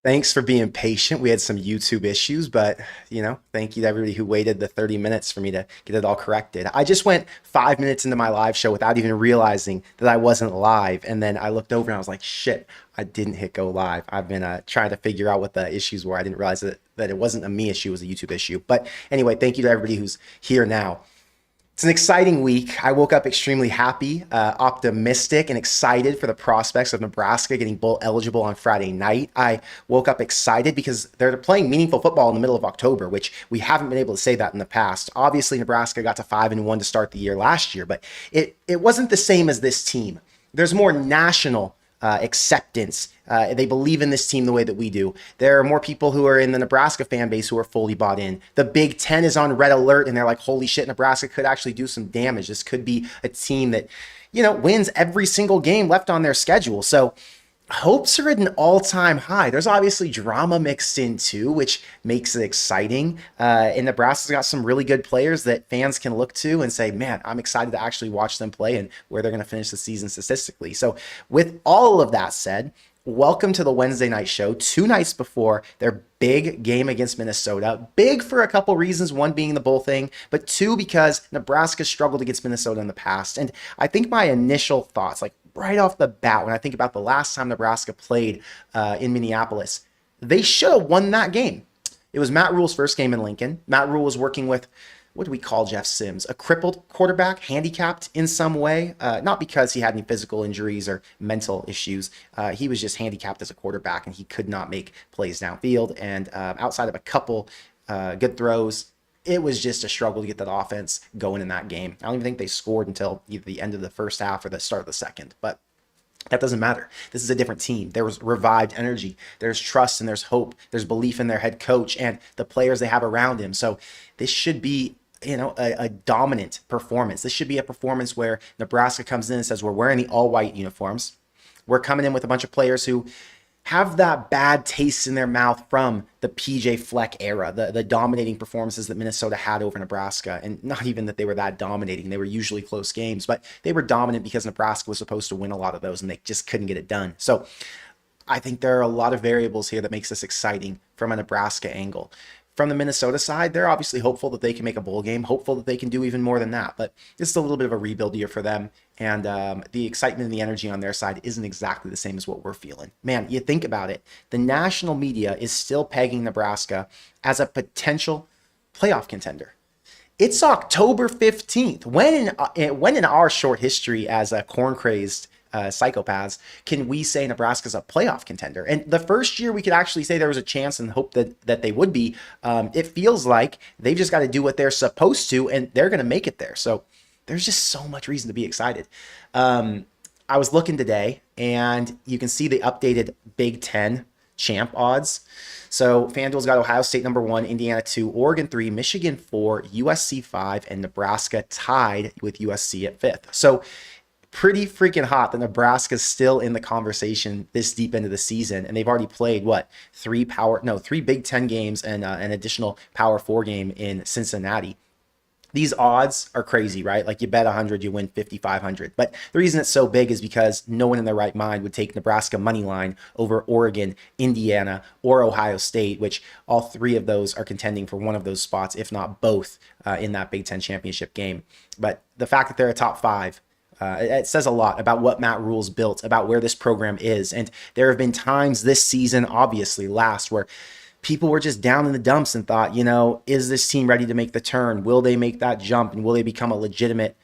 Thanks for being patient. We had some YouTube issues, but thank you to everybody who waited the 30 minutes for me to get it all corrected. I just went 5 minutes into my live show without even realizing that I wasn't live. And then I looked over and I was like, shit, I didn't hit go live. I've been trying to figure out what the issues were. I didn't realize that it wasn't a me issue, it was a YouTube issue. But anyway, thank you to everybody who's here now. It's an exciting week. I woke up extremely happy, optimistic, and excited for the prospects of Nebraska getting bowl eligible on Friday night. I woke up excited because they're playing meaningful football in the middle of October, which we haven't been able to say that in the past. Obviously, Nebraska got to 5-1 to start the year last year, but it wasn't the same as this team. There's more national acceptance. They believe in this team the way that we do. There are more people who are in the Nebraska fan base who are fully bought in. The Big Ten is on red alert, and they're like, holy shit, Nebraska could actually do some damage. This could be a team that, wins every single game left on their schedule. So hopes are at an all-time high. There's obviously drama mixed in too, which makes it exciting. And Nebraska's got some really good players that fans can look to and say, man, I'm excited to actually watch them play and where they're going to finish the season statistically. So with all of that said, welcome to the Wednesday night show, 2 nights before their big game against Minnesota. Big for a couple reasons, one being the bowl thing, but 2 because Nebraska struggled against Minnesota in the past. And I think my initial thoughts, like right off the bat, when I think about the last time Nebraska played in Minneapolis, they should have won that game. It was Matt Rule's first game in Lincoln. Matt Rule was working with, what do we call Jeff Sims? A crippled quarterback, handicapped in some way, not because he had any physical injuries or mental issues. He was just handicapped as a quarterback, and he could not make plays downfield. And outside of a couple good throws, it was just a struggle to get that offense going in that game. I don't even think they scored until either the end of the first half or the start of the second. But that doesn't matter. This is a different team. There was revived energy. There's trust and there's hope. There's belief in their head coach and the players they have around him. So this should be a dominant performance. This should be a performance where Nebraska comes in and says, we're wearing the all-white uniforms. We're coming in with a bunch of players who have that bad taste in their mouth from the PJ Fleck era, the dominating performances that Minnesota had over Nebraska. And not even that they were that dominating. They were usually close games, but they were dominant because Nebraska was supposed to win a lot of those and they just couldn't get it done. So I think there are a lot of variables here that makes this exciting from a Nebraska angle. From the Minnesota side, they're obviously hopeful that they can make a bowl game, hopeful that they can do even more than that. But this is a little bit of a rebuild year for them. And the excitement and the energy on their side isn't exactly the same as what we're feeling. Man, you think about it. The national media is still pegging Nebraska as a potential playoff contender. It's October 15th. When in our short history as a corn-crazed psychopaths can we say Nebraska's a playoff contender? And the first year we could actually say there was a chance and hope that they would be. It feels like they've just got to do what they're supposed to, and they're going to make it there. So there's just so much reason to be excited. I was looking today, and you can see the updated Big Ten champ odds. So FanDuel's got Ohio State number 1, Indiana 2, Oregon 3, Michigan 4, USC 5, and Nebraska tied with USC at 5th. So pretty freaking hot that Nebraska's still in the conversation this deep into the season, and they've already played three Big Ten games and an additional Power 4 game in Cincinnati. These odds are crazy, right? Like you bet 100, you win 5,500. But the reason it's so big is because no one in their right mind would take Nebraska money line over Oregon, Indiana, or Ohio State, which all 3 of those are contending for one of those spots, if not both, in that Big Ten championship game. But the fact that they're a top 5, it says a lot about what Matt Rule's built, about where this program is. And there have been times this season, obviously last, where people were just down in the dumps and thought, is this team ready to make the turn? Will they make that jump? And will they become a legitimate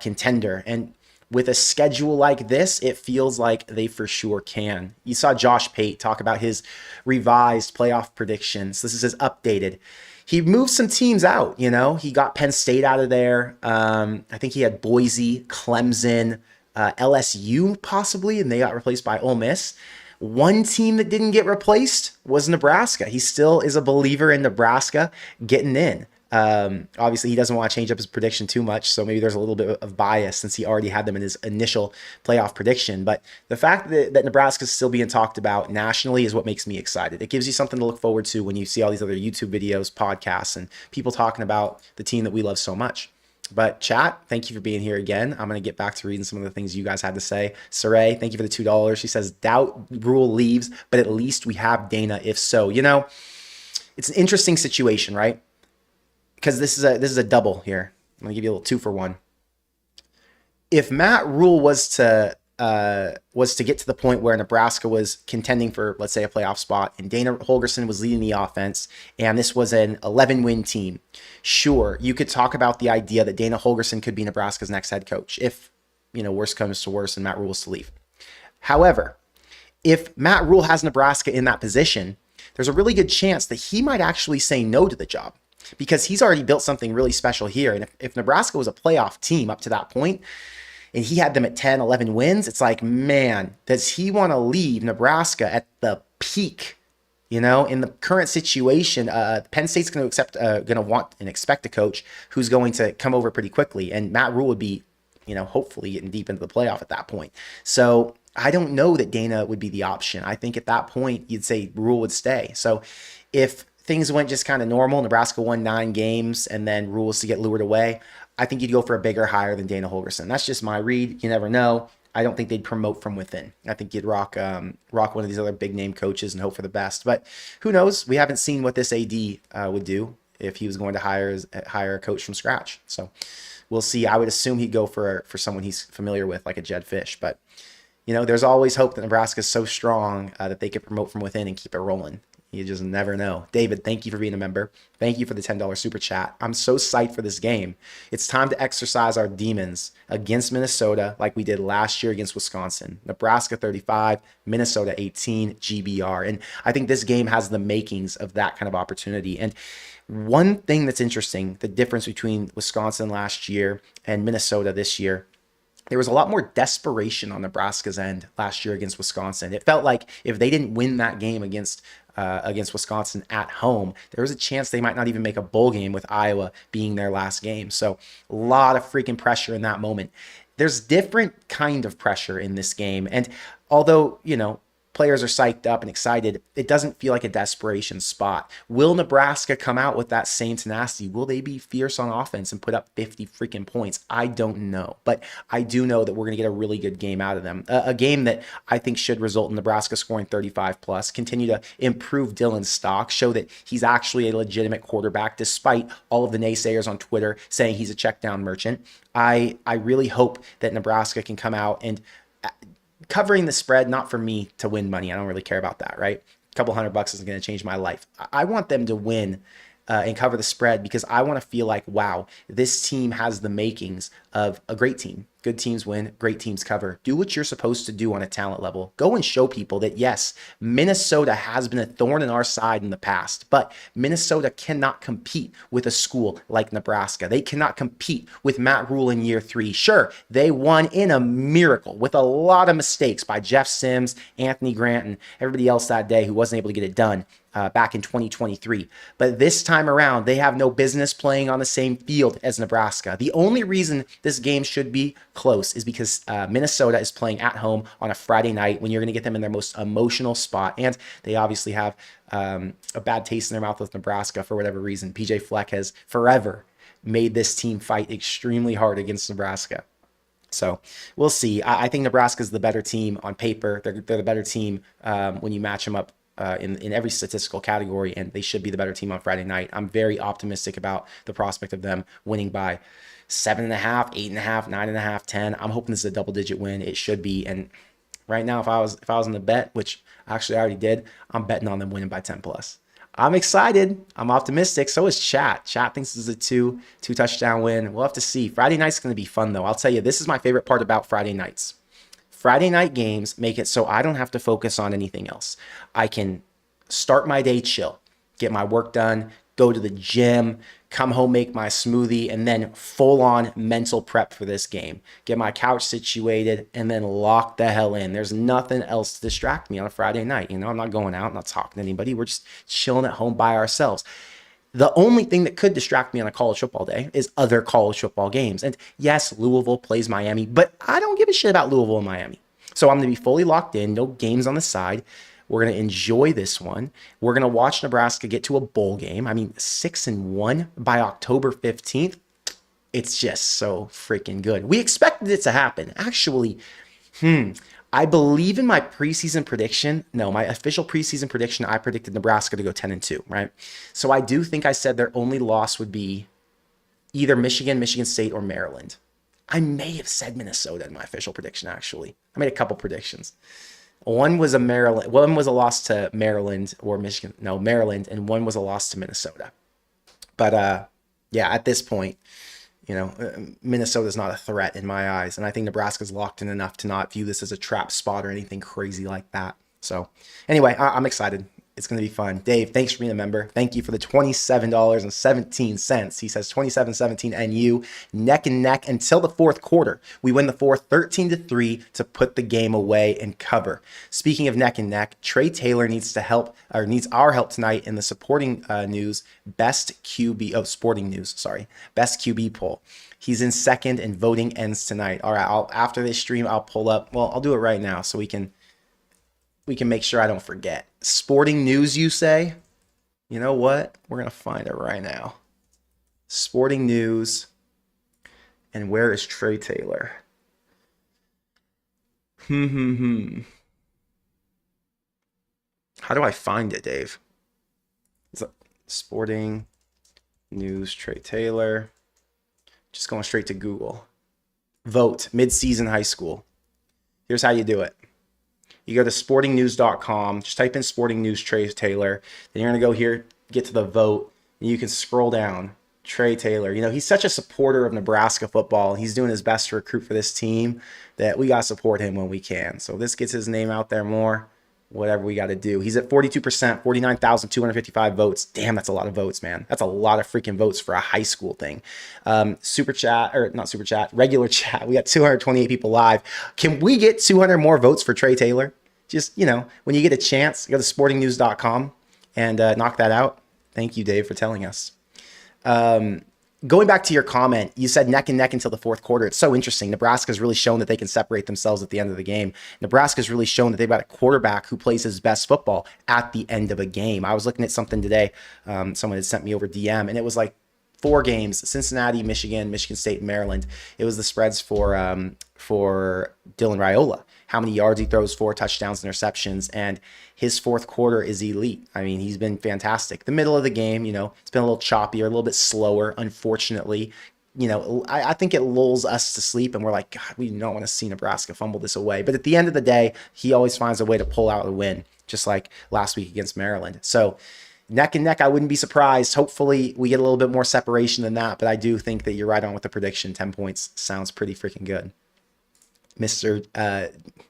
contender? And with a schedule like this, it feels like they for sure can. You saw Josh Pate talk about his revised playoff predictions. This is his updated. He moved some teams out, He got Penn State out of there. I think he had Boise, Clemson, LSU possibly, and they got replaced by Ole Miss. One team that didn't get replaced was Nebraska. He still is a believer in Nebraska getting in. Obviously, he doesn't want to change up his prediction too much, so maybe there's a little bit of bias since he already had them in his initial playoff prediction. But the fact that Nebraska is still being talked about nationally is what makes me excited. It gives you something to look forward to when you see all these other YouTube videos, podcasts, and people talking about the team that we love so much. But chat, thank you for being here again. I'm going to get back to reading some of the things you guys had to say. Saray, thank you for the $2. She says, doubt Rule leaves, but at least we have Dana if so. It's an interesting situation, right? Because this is a double here. I'm going to give you a little 2-for-1. If Matt Rule was to get to the point where Nebraska was contending for, let's say, a playoff spot, and Dana Holgorsen was leading the offense, and this was an 11-win team, sure, you could talk about the idea that Dana Holgorsen could be Nebraska's next head coach if, worst comes to worst and Matt Rule was to leave. However, if Matt Rule has Nebraska in that position, there's a really good chance that he might actually say no to the job because he's already built something really special here. And if Nebraska was a playoff team up to that point, and he had them at 10, 11 wins, it's like, man, does he want to leave Nebraska at the peak? In the current situation, Penn State's going to want and expect a coach who's going to come over pretty quickly. And Matt Rule would be, hopefully getting deep into the playoff at that point. So I don't know that Dana would be the option. I think at that point, you'd say Rule would stay. So if things went just kind of normal, Nebraska won 9 games, and then Rule was to get lured away, I think you'd go for a bigger hire than Dana Holgorsen. That's just my read. You never know. I don't think they'd promote from within. I think you'd rock one of these other big name coaches and hope for the best. But who knows? We haven't seen what this AD would do if he was going to hire a coach from scratch. So we'll see. I would assume he'd go for someone he's familiar with, like a Jed Fish. But there's always hope that Nebraska is so strong that they could promote from within and keep it rolling. You just never know. David, thank you for being a member. Thank you for the $10 super chat. I'm so psyched for this game. It's time to exercise our demons against Minnesota like we did last year against Wisconsin. Nebraska 35, Minnesota 18, GBR. And I think this game has the makings of that kind of opportunity. And one thing that's interesting, the difference between Wisconsin last year and Minnesota this year, there was a lot more desperation on Nebraska's end last year against Wisconsin. It felt like if they didn't win that game against Wisconsin at home, there was a chance they might not even make a bowl game with Iowa being their last game. So a lot of freaking pressure in that moment. There's different kind of pressure in this game. And although, players are psyched up and excited, it doesn't feel like a desperation spot. Will Nebraska come out with that same tenacity? Will they be fierce on offense and put up 50 freaking points? I don't know. But I do know that we're going to get a really good game out of them. A game that I think should result in Nebraska scoring 35 plus, continue to improve Dylan's stock, show that he's actually a legitimate quarterback despite all of the naysayers on Twitter saying he's a check down merchant. I really hope that Nebraska can come out and covering the spread, not for me to win money. I don't really care about that, right? A couple $100 isn't going to change my life. I want them to win and cover the spread because I want to feel like, wow, this team has the makings of a great team. Good teams win, great teams cover. Do what you're supposed to do on a talent level. Go and show people that, yes, Minnesota has been a thorn in our side in the past, but Minnesota cannot compete with a school like Nebraska. They cannot compete with Matt Rule in year 3. Sure, they won in a miracle with a lot of mistakes by Jeff Sims, Anthony Grant, and everybody else that day who wasn't able to get it done back in 2023. But this time around, they have no business playing on the same field as Nebraska. The only reason this game should be close is because Minnesota is playing at home on a Friday night when you're going to get them in their most emotional spot. And they obviously have a bad taste in their mouth with Nebraska for whatever reason. PJ Fleck has forever made this team fight extremely hard against Nebraska. So we'll see. I think Nebraska is the better team on paper. They're the better team when you match them up in every statistical category, and they should be the better team on Friday night. I'm very optimistic about the prospect of them winning by 7.5, 8.5, 9.5, 10. I'm hoping this is a double-digit win. It should be. And right now, if I was in the bet, which actually I already did, I'm betting on them winning by 10 plus. I'm excited. I'm optimistic. So is Chat. Chat thinks this is a two touchdown win. We'll have to see. Friday night's going to be fun, though. I'll tell you, this is my favorite part about Friday nights. Friday night games make it so I don't have to focus on anything else. I can start my day chill, get my work done, go to the gym, come home, make my smoothie, and then full on mental prep for this game. Get my couch situated and then lock the hell in. There's nothing else to distract me on a Friday night. I'm not going out, I'm not talking to anybody. We're just chilling at home by ourselves. The only thing that could distract me on a college football day is other college football games. And yes, Louisville plays Miami, but I don't give a shit about Louisville and Miami. So I'm going to be fully locked in, no games on the side. We're going to enjoy this one. We're going to watch Nebraska get to a bowl game. 6-1 by October 15th. It's just so freaking good. We expected it to happen. Actually, I believe in my preseason prediction. No, my official preseason prediction, I predicted Nebraska to go 10-2, right? So I do think I said their only loss would be either Michigan, Michigan State, or Maryland. I may have said Minnesota in my official prediction, actually. I made a couple predictions. One was a loss to Maryland or Michigan. No, Maryland, and one was a loss to Minnesota. But yeah, at this point, Minnesota's not a threat in my eyes. And I think Nebraska's locked in enough to not view this as a trap spot or anything crazy like that. So anyway, I'm excited. It's going to be fun. Dave, thanks for being a member. Thank you for the $27.17. He says 27-17 and you neck and neck until the fourth quarter. We win the fourth 13-3 to put the game away and cover. Speaking of neck and neck, Trey Taylor needs our help tonight in the supporting news best QB poll. He's in second and voting ends tonight. All right, after this stream, I'll pull up. Well, I'll do it right now so we can make sure I don't forget. Sporting news, you say? You know what? We're going to find it right now. Sporting news. And where is Trey Taylor? How do I find it, Dave? Sporting news, Trey Taylor. Just going straight to Google. Vote, mid-season high school. Here's how you do it. You go to sportingnews.com, just type in sporting news Trey Taylor. Then you're going to go here, get to the vote, and you can scroll down. Trey Taylor, he's such a supporter of Nebraska football. He's doing his best to recruit for this team that we got to support him when we can. So this gets his name out there more, whatever we got to do. He's at 42%, 49,255 votes. Damn, that's a lot of votes, man. That's a lot of freaking votes for a high school thing. Regular chat. We got 228 people live. Can we get 200 more votes for Trey Taylor? Just, when you get a chance, go to sportingnews.com and knock that out. Thank you, Dave, for telling us. Going back to your comment, you said neck and neck until the fourth quarter. It's so interesting. Nebraska's really shown that they can separate themselves at the end of the game. Nebraska's really shown that they've got a quarterback who plays his best football at the end of a game. I was looking at something today. Someone had sent me over DM, and it was like 4 games: Cincinnati, Michigan, Michigan State, Maryland. It was the spreads for Dylan Raiola. How many yards he throws, 4 touchdowns, interceptions, and his fourth quarter is elite. I mean, he's been fantastic. The middle of the game, it's been a little choppier, a little bit slower, unfortunately. I think it lulls us to sleep, and we're like, God, we don't want to see Nebraska fumble this away. But at the end of the day, he always finds a way to pull out a win, just like last week against Maryland. So neck and neck, I wouldn't be surprised. Hopefully we get a little bit more separation than that, but I do think that you're right on with the prediction. 10 points sounds pretty freaking good. Mr.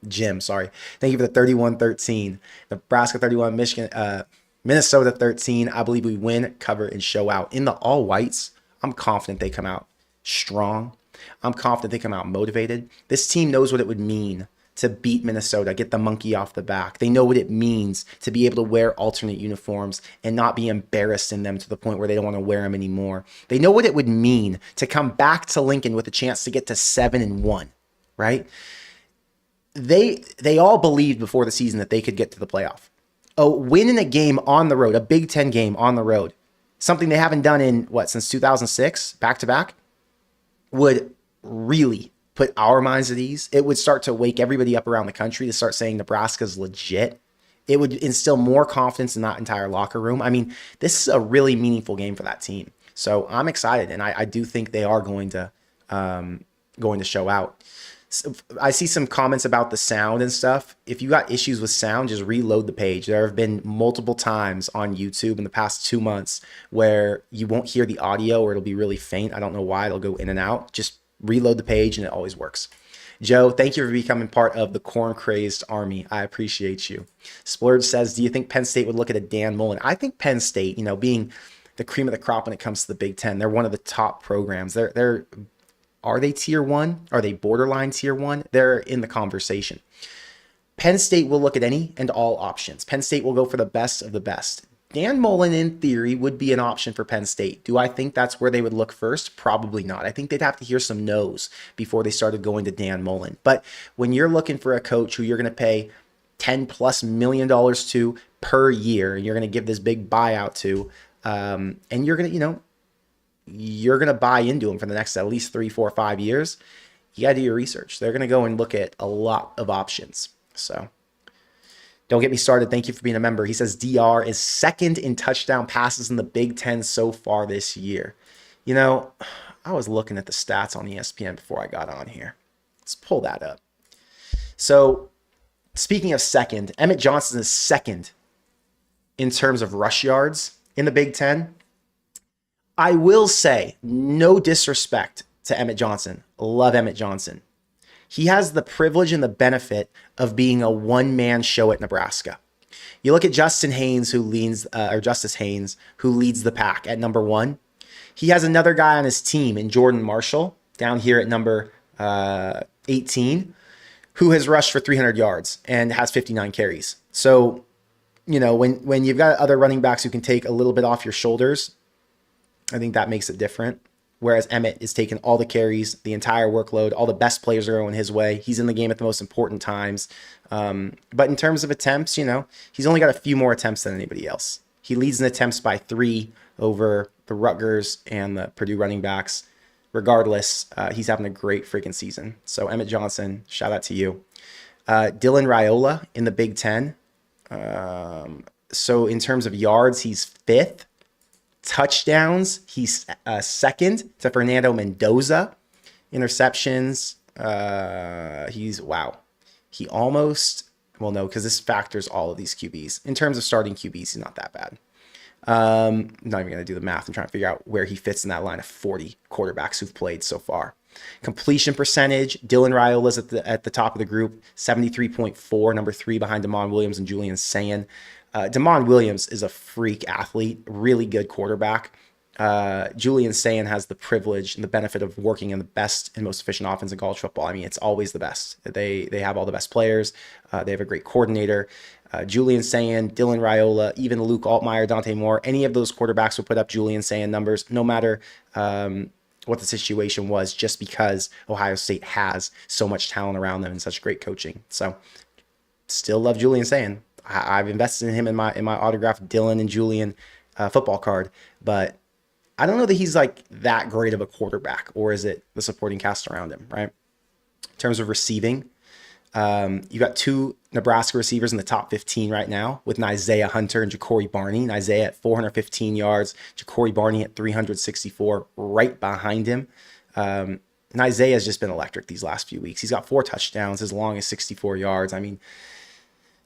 Jim, sorry. Thank you for the 31-13. Nebraska 31, Minnesota 13. I believe we win, cover, and show out. In the all whites, I'm confident they come out strong. I'm confident they come out motivated. This team knows what it would mean to beat Minnesota, get the monkey off the back. They know what it means to be able to wear alternate uniforms and not be embarrassed in them to the point where they don't want to wear them anymore. They know what it would mean to come back to Lincoln with a chance to get to 7-1. Right? They all believed before the season that they could get to the playoff. A win in a game on the road, a Big Ten game on the road, something they haven't done in since 2006, back to back, would really put our minds at ease. It would start to wake everybody up around the country to start saying Nebraska's legit. It would instill more confidence in that entire locker room. I mean, this is a really meaningful game for that team. So I'm excited, and I do think they are going to show out. I see some comments about the sound and stuff. If you got issues with sound, just reload the page. There have been multiple times on YouTube in the past 2 months where you won't hear the audio or it'll be really faint. I don't know why. It'll go in and out. Just reload the page and it always works. Joe, thank you for becoming part of the corn-crazed army. I appreciate you. Splurge says, do you think Penn State would look at a Dan Mullen? I think Penn State, being the cream of the crop when it comes to the Big Ten, they're one of the top programs. Are they tier 1? Are they borderline tier 1? They're in the conversation. Penn State will look at any and all options. Penn State will go for the best of the best. Dan Mullen, in theory, would be an option for Penn State. Do I think that's where they would look first? Probably not. I think they'd have to hear some no's before they started going to Dan Mullen. But when you're looking for a coach who you're going to pay $10+ million to per year, and you're going to give this big buyout to, and you're going to, you're going to buy into them for the next at least 3, 4, 5 years, you got to do your research. They're going to go and look at a lot of options. So don't get me started. Thank you for being a member. He says DR is second in touchdown passes in the Big Ten so far this year. You know, I was looking at the stats on ESPN before I got on here. Let's pull that up. So speaking of second, Emmett Johnson is second in terms of rush yards in the Big Ten. I will say, no disrespect to Emmett Johnson. Love Emmett Johnson. He has the privilege and the benefit of being a one-man show at Nebraska. You look at Justice Haynes, who leads the pack at number 1. He has another guy on his team in Jordan Marshall down here at number 18, who has rushed for 300 yards and has 59 carries. So, you know, when you've got other running backs who can take a little bit off your shoulders, I think that makes it different. Whereas Emmett is taking all the carries, the entire workload, all the best players are going his way. He's in the game at the most important times. But in terms of attempts, you know, he's only got a few more attempts than anybody else. He leads in attempts by 3 over the Rutgers and the Purdue running backs. Regardless, he's having a great freaking season. So Emmett Johnson, shout out to you. Dylan Raiola in the Big Ten. So in terms of yards, he's 5th. Touchdowns, he's second to Fernando Mendoza. Interceptions, he almost, well, no, because this factors all of these QBs. In terms of starting QBs, he's not that bad. I'm not even going to do the math. I'm trying to figure out where he fits in that line of 40 quarterbacks who've played so far. Completion percentage, Dylan Raiola's at the top of the group, 73.4, number 3 behind Damon Williams and Julian Sayin. Damon Williams is a freak athlete, really good quarterback. Julian Sayin has the privilege and the benefit of working in the best and most efficient offense in college football. I mean, it's always the best. They have all the best players. They have a great coordinator. Julian Sayin, Dylan Raiola, even Luke Altmaier, Dante Moore, any of those quarterbacks will put up Julian Sayin numbers, no matter what the situation was, just because Ohio State has so much talent around them and such great coaching. So still love Julian Sayin. I've invested in him in my autographed Dylan and Julian football card, but I don't know that he's like that great of a quarterback, or is it the supporting cast around him, right? In terms of receiving, you got 2 Nebraska receivers in the top 15 right now with Isaiah Hunter and Ja'Cory Barney. Isaiah at 415 yards, Ja'Cory Barney at 364 right behind him. And Isaiah has just been electric these last few weeks. He's got 4 touchdowns as long as 64 yards. I mean,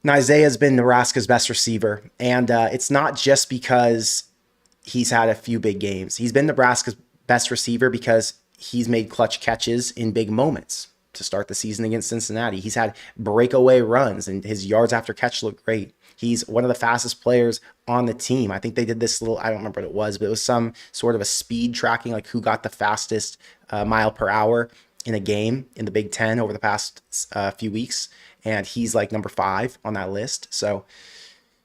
Isaiah has been Nebraska's best receiver, and it's not just because he's had a few big games. He's been Nebraska's best receiver because he's made clutch catches in big moments to start the season against Cincinnati. He's had breakaway runs, and his yards after catch look great. He's one of the fastest players on the team. I think they did this little, I don't remember what it was, but it was some sort of a speed tracking, like who got the fastest mile per hour in a game in the Big Ten over the past few weeks. And he's like number 5 on that list. So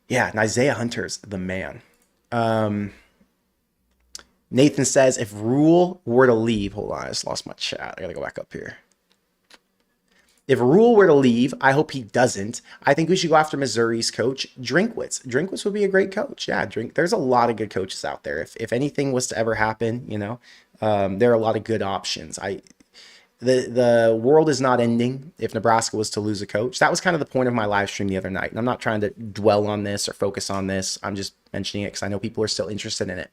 yeah, Isaiah Hunter's the man. Nathan says, if Rule were to leave, hold on, I just lost my chat. I got to go back up here. If Rule were to leave, I hope he doesn't. I think we should go after Missouri's coach, Drinkwitz. Drinkwitz would be a great coach. Yeah, there's a lot of good coaches out there. If anything was to ever happen, you know, there are a lot of good options. The world is not ending if Nebraska was to lose a coach. That was kind of the point of my live stream the other night. And I'm not trying to dwell on this or focus on this. I'm just mentioning it because I know people are still interested in it.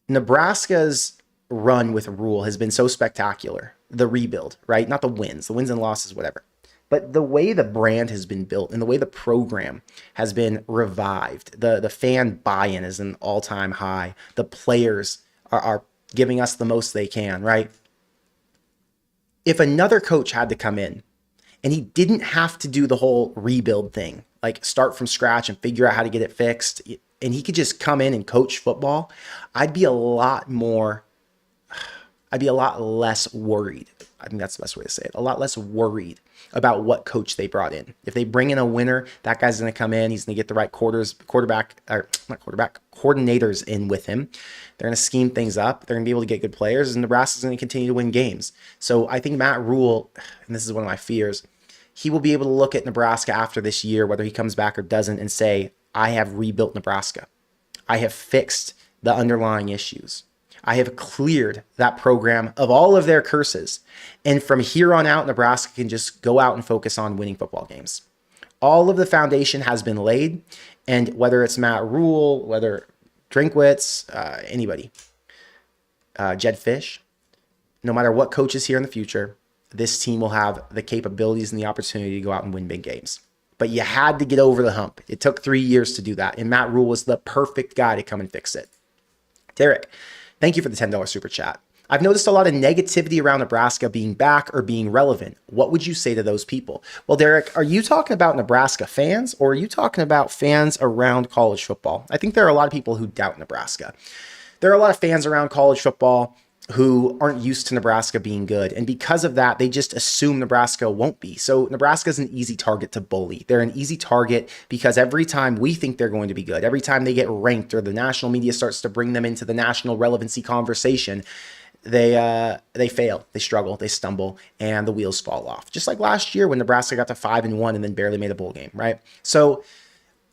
Nebraska's run with Rule has been so spectacular. The rebuild, right? Not the wins and losses, whatever. But the way the brand has been built and the way the program has been revived, the fan buy-in is an all-time high. The players are giving us the most they can, right? If another coach had to come in and he didn't have to do the whole rebuild thing, like start from scratch and figure out how to get it fixed, and he could just come in and coach football, I'd be a lot less worried. I think that's the best way to say it. A lot less worried about what coach they brought in. If they bring in a winner, that guy's going to come in. He's going to get the right coordinators in with him. They're going to scheme things up. They're going to be able to get good players, and Nebraska's going to continue to win games. So I think Matt Rule, and this is one of my fears, he will be able to look at Nebraska after this year, whether he comes back or doesn't, and say, I have rebuilt Nebraska. I have fixed the underlying issues. I have cleared that program of all of their curses. And from here on out, Nebraska can just go out and focus on winning football games. All of the foundation has been laid. And whether it's Matt Rule, whether Drinkwitz, anybody, Jed Fish, no matter what coach is here in the future, this team will have the capabilities and the opportunity to go out and win big games. But you had to get over the hump. It took 3 years to do that. And Matt Rule was the perfect guy to come and fix it. Derek, thank you for the $10 super chat. I've noticed a lot of negativity around Nebraska being back or being relevant. What would you say to those people? Well, Derek, are you talking about Nebraska fans or are you talking about fans around college football? I think there are a lot of people who doubt Nebraska. There are a lot of fans around college football who aren't used to Nebraska being good. And because of that, they just assume Nebraska won't be. So Nebraska is an easy target to bully. They're an easy target because every time we think they're going to be good, every time they get ranked or the national media starts to bring them into the national relevancy conversation, they fail, they struggle, they stumble, and the wheels fall off. Just like last year when Nebraska got to 5-1 and then barely made a bowl game, right? So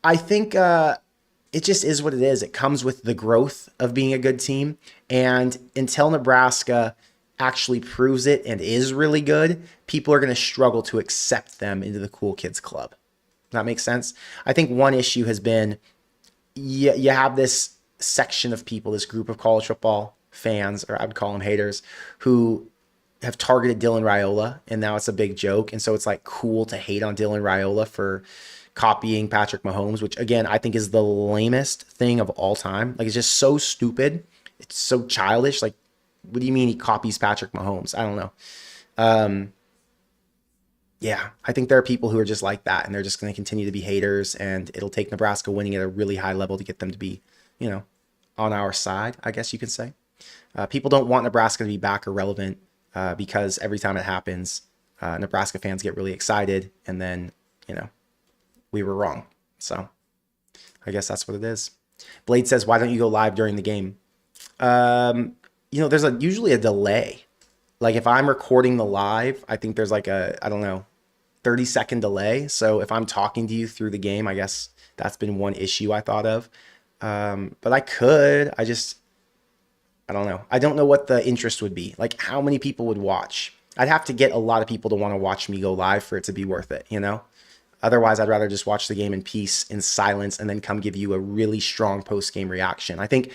I think it just is what it is. It comes with the growth of being a good team. And until Nebraska actually proves it and is really good, people are going to struggle to accept them into the cool kids club. Does that make sense? I think one issue has been you have this section of people, this group of college football fans, or I would call them haters, who have targeted Dylan Raiola, and now it's a big joke. And so it's like cool to hate on Dylan Raiola for copying Patrick Mahomes, which again, I think is the lamest thing of all time. Like, it's just so stupid. It's so childish. Like, what do you mean he copies Patrick Mahomes? I don't know. Yeah, I think there are people who are just like that, and they're just going to continue to be haters, and it'll take Nebraska winning at a really high level to get them to be, on our side, I guess you could say. People don't want Nebraska to be back or relevant because every time it happens, Nebraska fans get really excited, and then, we were wrong. So I guess that's what it is. Blade says, why don't you go live during the game? There's usually a delay. Like if I'm recording the live, I think there's like 30-second delay. So if I'm talking to you through the game, I guess that's been one issue I thought of. But I don't know. I don't know what the interest would be. Like how many people would watch? I'd have to get a lot of people to want to watch me go live for it to be worth it, Otherwise, I'd rather just watch the game in peace, in silence, and then come give you a really strong post-game reaction. I think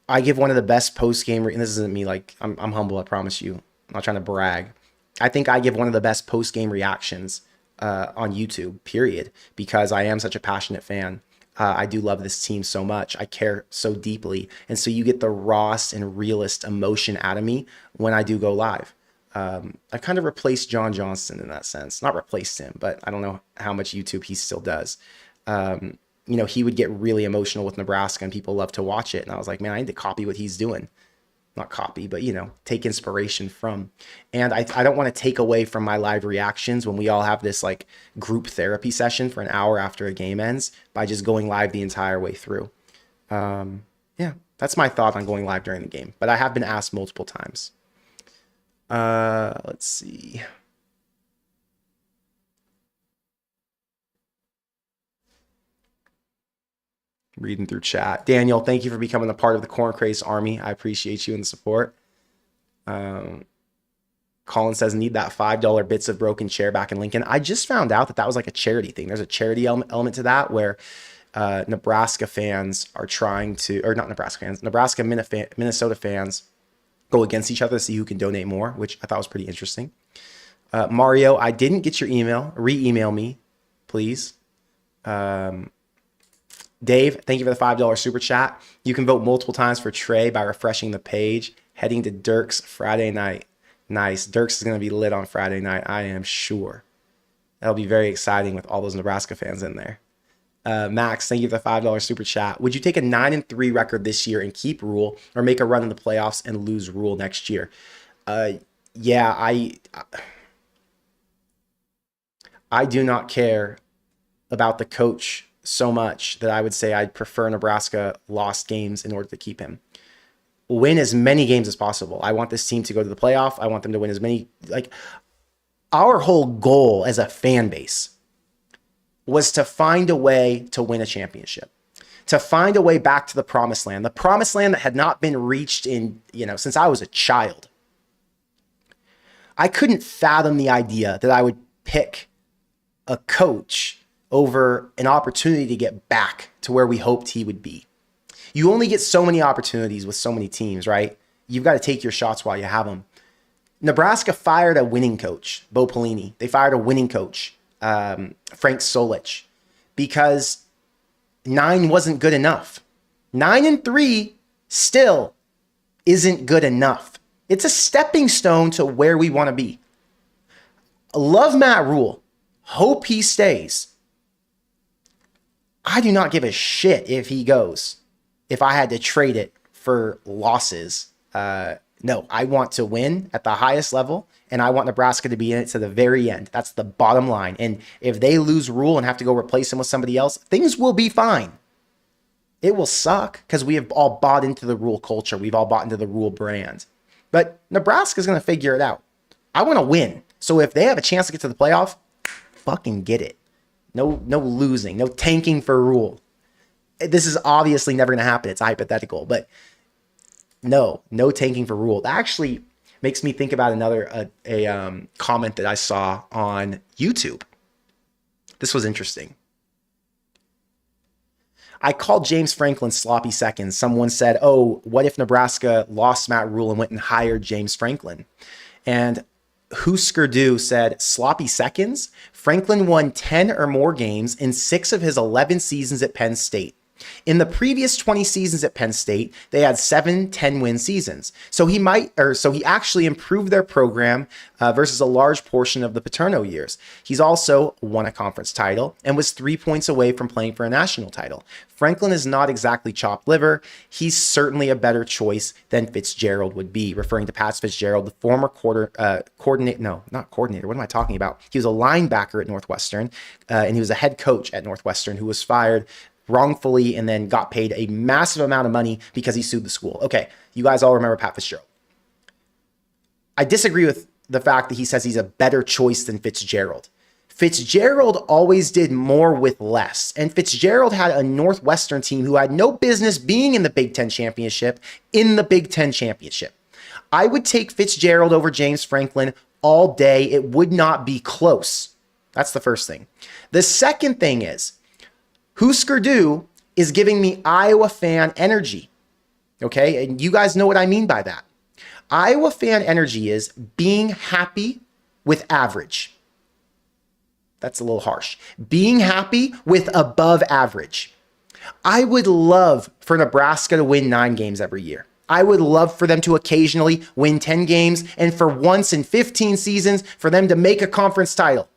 I give one of the best post-game, and this isn't me, like, I'm humble, I promise you. I'm not trying to brag. I think I give one of the best post-game reactions on YouTube, period, because I am such a passionate fan. I do love this team so much. I care so deeply. And so you get the rawest and realest emotion out of me when I do go live. I kind of replaced John Johnston in that sense. Not replaced him, but I don't know how much YouTube he still does. He would get really emotional with Nebraska and people love to watch it. And I was like, man, I need to copy what he's doing. Not copy, but, take inspiration from. And I don't want to take away from my live reactions when we all have this like group therapy session for an hour after a game ends by just going live the entire way through. Yeah, that's my thought on going live during the game. But I have been asked multiple times. Let's see. Reading through chat. Daniel, thank you for becoming a part of the Corn Craze Army. I appreciate you and the support. Colin says, need that $5 bits of broken chair back in Lincoln. I just found out that was like a charity thing. There's a charity element to that where Nebraska fans are trying to, or not Nebraska fans, Minnesota fans go against each other to see who can donate more, which I thought was pretty interesting. Mario, I didn't get your email. Re-email me, please. Dave, thank you for the $5 super chat. You can vote multiple times for Trey by refreshing the page, heading to Dirk's Friday night. Nice. Dirk's is going to be lit on Friday night, I am sure. That'll be very exciting with all those Nebraska fans in there. Max, thank you for the $5 super chat. Would you take a 9-3 record this year and keep Rule, or make a run in the playoffs and lose Rule next year? Yeah, I do not care about the coach so much that I would say I'd prefer Nebraska lost games in order to keep him. Win as many games as possible. I want this team to go to the playoff. I want them to win as many. Like, our whole goal as a fan base was to find a way to win a championship. to find a way back to the promised land that had not been reached in, since I was a child. I couldn't fathom the idea that I would pick a coach over an opportunity to get back to where we hoped he would be. You only get so many opportunities with so many teams, right? You've got to take your shots while you have them. Nebraska fired a winning coach, Bo Pelini. They fired a winning coach, Frank Solich, because 9 wasn't good enough. 9-3 still isn't good enough. It's a stepping stone to where we want to be. Love Matt Rule. Hope he stays. I do not give a shit if he goes. If I had to trade it for losses, no, I want to win at the highest level, and I want Nebraska to be in it to the very end. That's the bottom line. And if they lose Rule and have to go replace him with somebody else, things will be fine. It will suck because we have all bought into the Rule culture. We've all bought into the Rule brand. But Nebraska's going to figure it out. I want to win. So if they have a chance to get to the playoff, fucking get it. No losing, no tanking for Rule. This is obviously never going to happen. It's hypothetical, but no tanking for Rule. That actually makes me think about another comment that I saw on YouTube. This was interesting. I called James Franklin sloppy seconds. Someone said, oh, what if Nebraska lost Matt Rule and went and hired James Franklin? And Husker Du said, sloppy seconds? Franklin won 10 or more games in 6 of his 11 seasons at Penn State. In the previous 20 seasons at Penn State, they had 7 10-win seasons. So he actually improved their program versus a large portion of the Paterno years. He's also won a conference title and was 3 points away from playing for a national title. Franklin is not exactly chopped liver. He's certainly a better choice than Fitzgerald would be, referring to Pat Fitzgerald, the former coordinator. No, not coordinator. What am I talking about? He was a linebacker at Northwestern, and he was a head coach at Northwestern who was fired wrongfully and then got paid a massive amount of money because he sued the school. Okay, you guys all remember Pat Fitzgerald. I disagree with the fact that he says he's a better choice than Fitzgerald. Fitzgerald always did more with less, and Fitzgerald had a Northwestern team who had no business being in the Big Ten Championship I would take Fitzgerald over James Franklin all day. It would not be close. That's the first thing. The second thing is, Husker Du is giving me Iowa fan energy, okay? And you guys know what I mean by that. Iowa fan energy is being happy with average. That's a little harsh. Being happy with above average. I would love for Nebraska to win 9 games every year. I would love for them to occasionally win 10 games, and for once in 15 seasons for them to make a conference title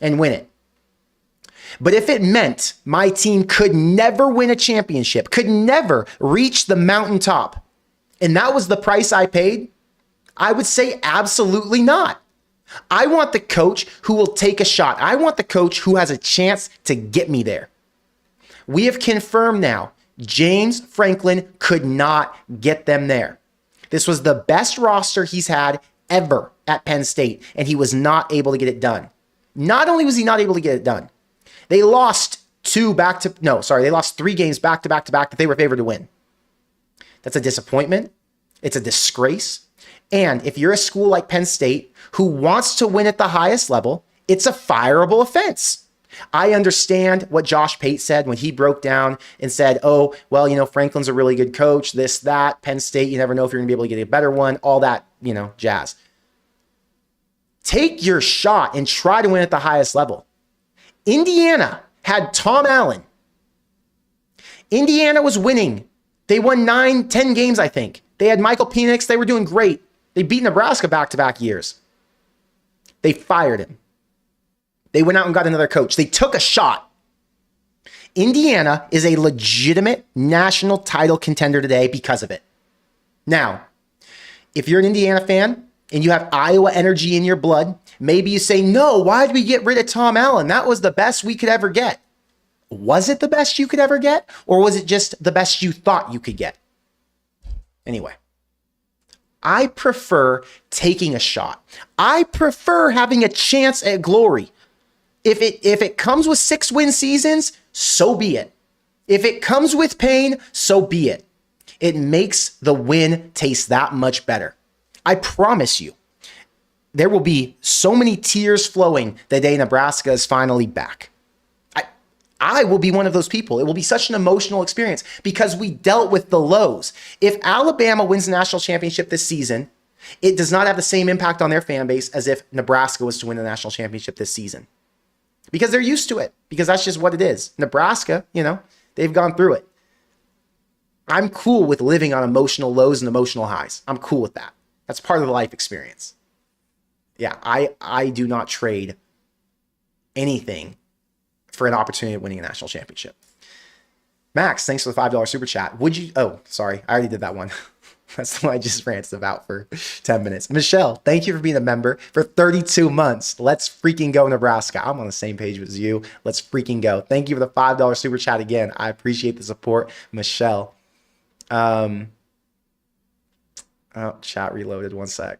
and win it. But if it meant my team could never win a championship, could never reach the mountaintop, and that was the price I paid, I would say absolutely not. I want the coach who will take a shot. I want the coach who has a chance to get me there. We have confirmed now, James Franklin could not get them there. This was the best roster he's had ever at Penn State, and he was not able to get it done. Not only was he not able to get it done, they lost 3 games back to back that they were favored to win. That's a disappointment. It's a disgrace. And if you're a school like Penn State who wants to win at the highest level, it's a fireable offense. I understand what Josh Pate said when he broke down and said, oh, well, Franklin's a really good coach, this, that, Penn State, you never know if you're going to be able to get a better one, all that, jazz. Take your shot and try to win at the highest level. Indiana had Tom Allen. Indiana was winning. They won 9-10 games, I think. They had Michael Penix. They were doing great. They beat Nebraska back-to-back years. They fired him. They went out and got another coach. They took a shot. Indiana is a legitimate national title contender today because of it. Now, if you're an Indiana fan and you have Iowa energy in your blood, maybe you say, no, why did we get rid of Tom Allen? That was the best we could ever get. Was it the best you could ever get? Or was it just the best you thought you could get? Anyway, I prefer taking a shot. I prefer having a chance at glory. If it comes with 6-win seasons, so be it. If it comes with pain, so be it. It makes the win taste that much better. I promise you, there will be so many tears flowing the day Nebraska is finally back. I will be one of those people. It will be such an emotional experience because we dealt with the lows. If Alabama wins the national championship this season, it does not have the same impact on their fan base as if Nebraska was to win the national championship this season. Because they're used to it, because that's just what it is. Nebraska, they've gone through it. I'm cool with living on emotional lows and emotional highs. I'm cool with that. That's part of the life experience. Yeah, I do not trade anything for an opportunity of winning a national championship. Max, thanks for the $5 super chat. Sorry, I already did that one. That's the one I just ranted about for 10 minutes. Michelle, thank you for being a member for 32 months. Let's freaking go, Nebraska. I'm on the same page with you. Let's freaking go. Thank you for the $5 super chat again. I appreciate the support, Michelle. Chat reloaded. One sec.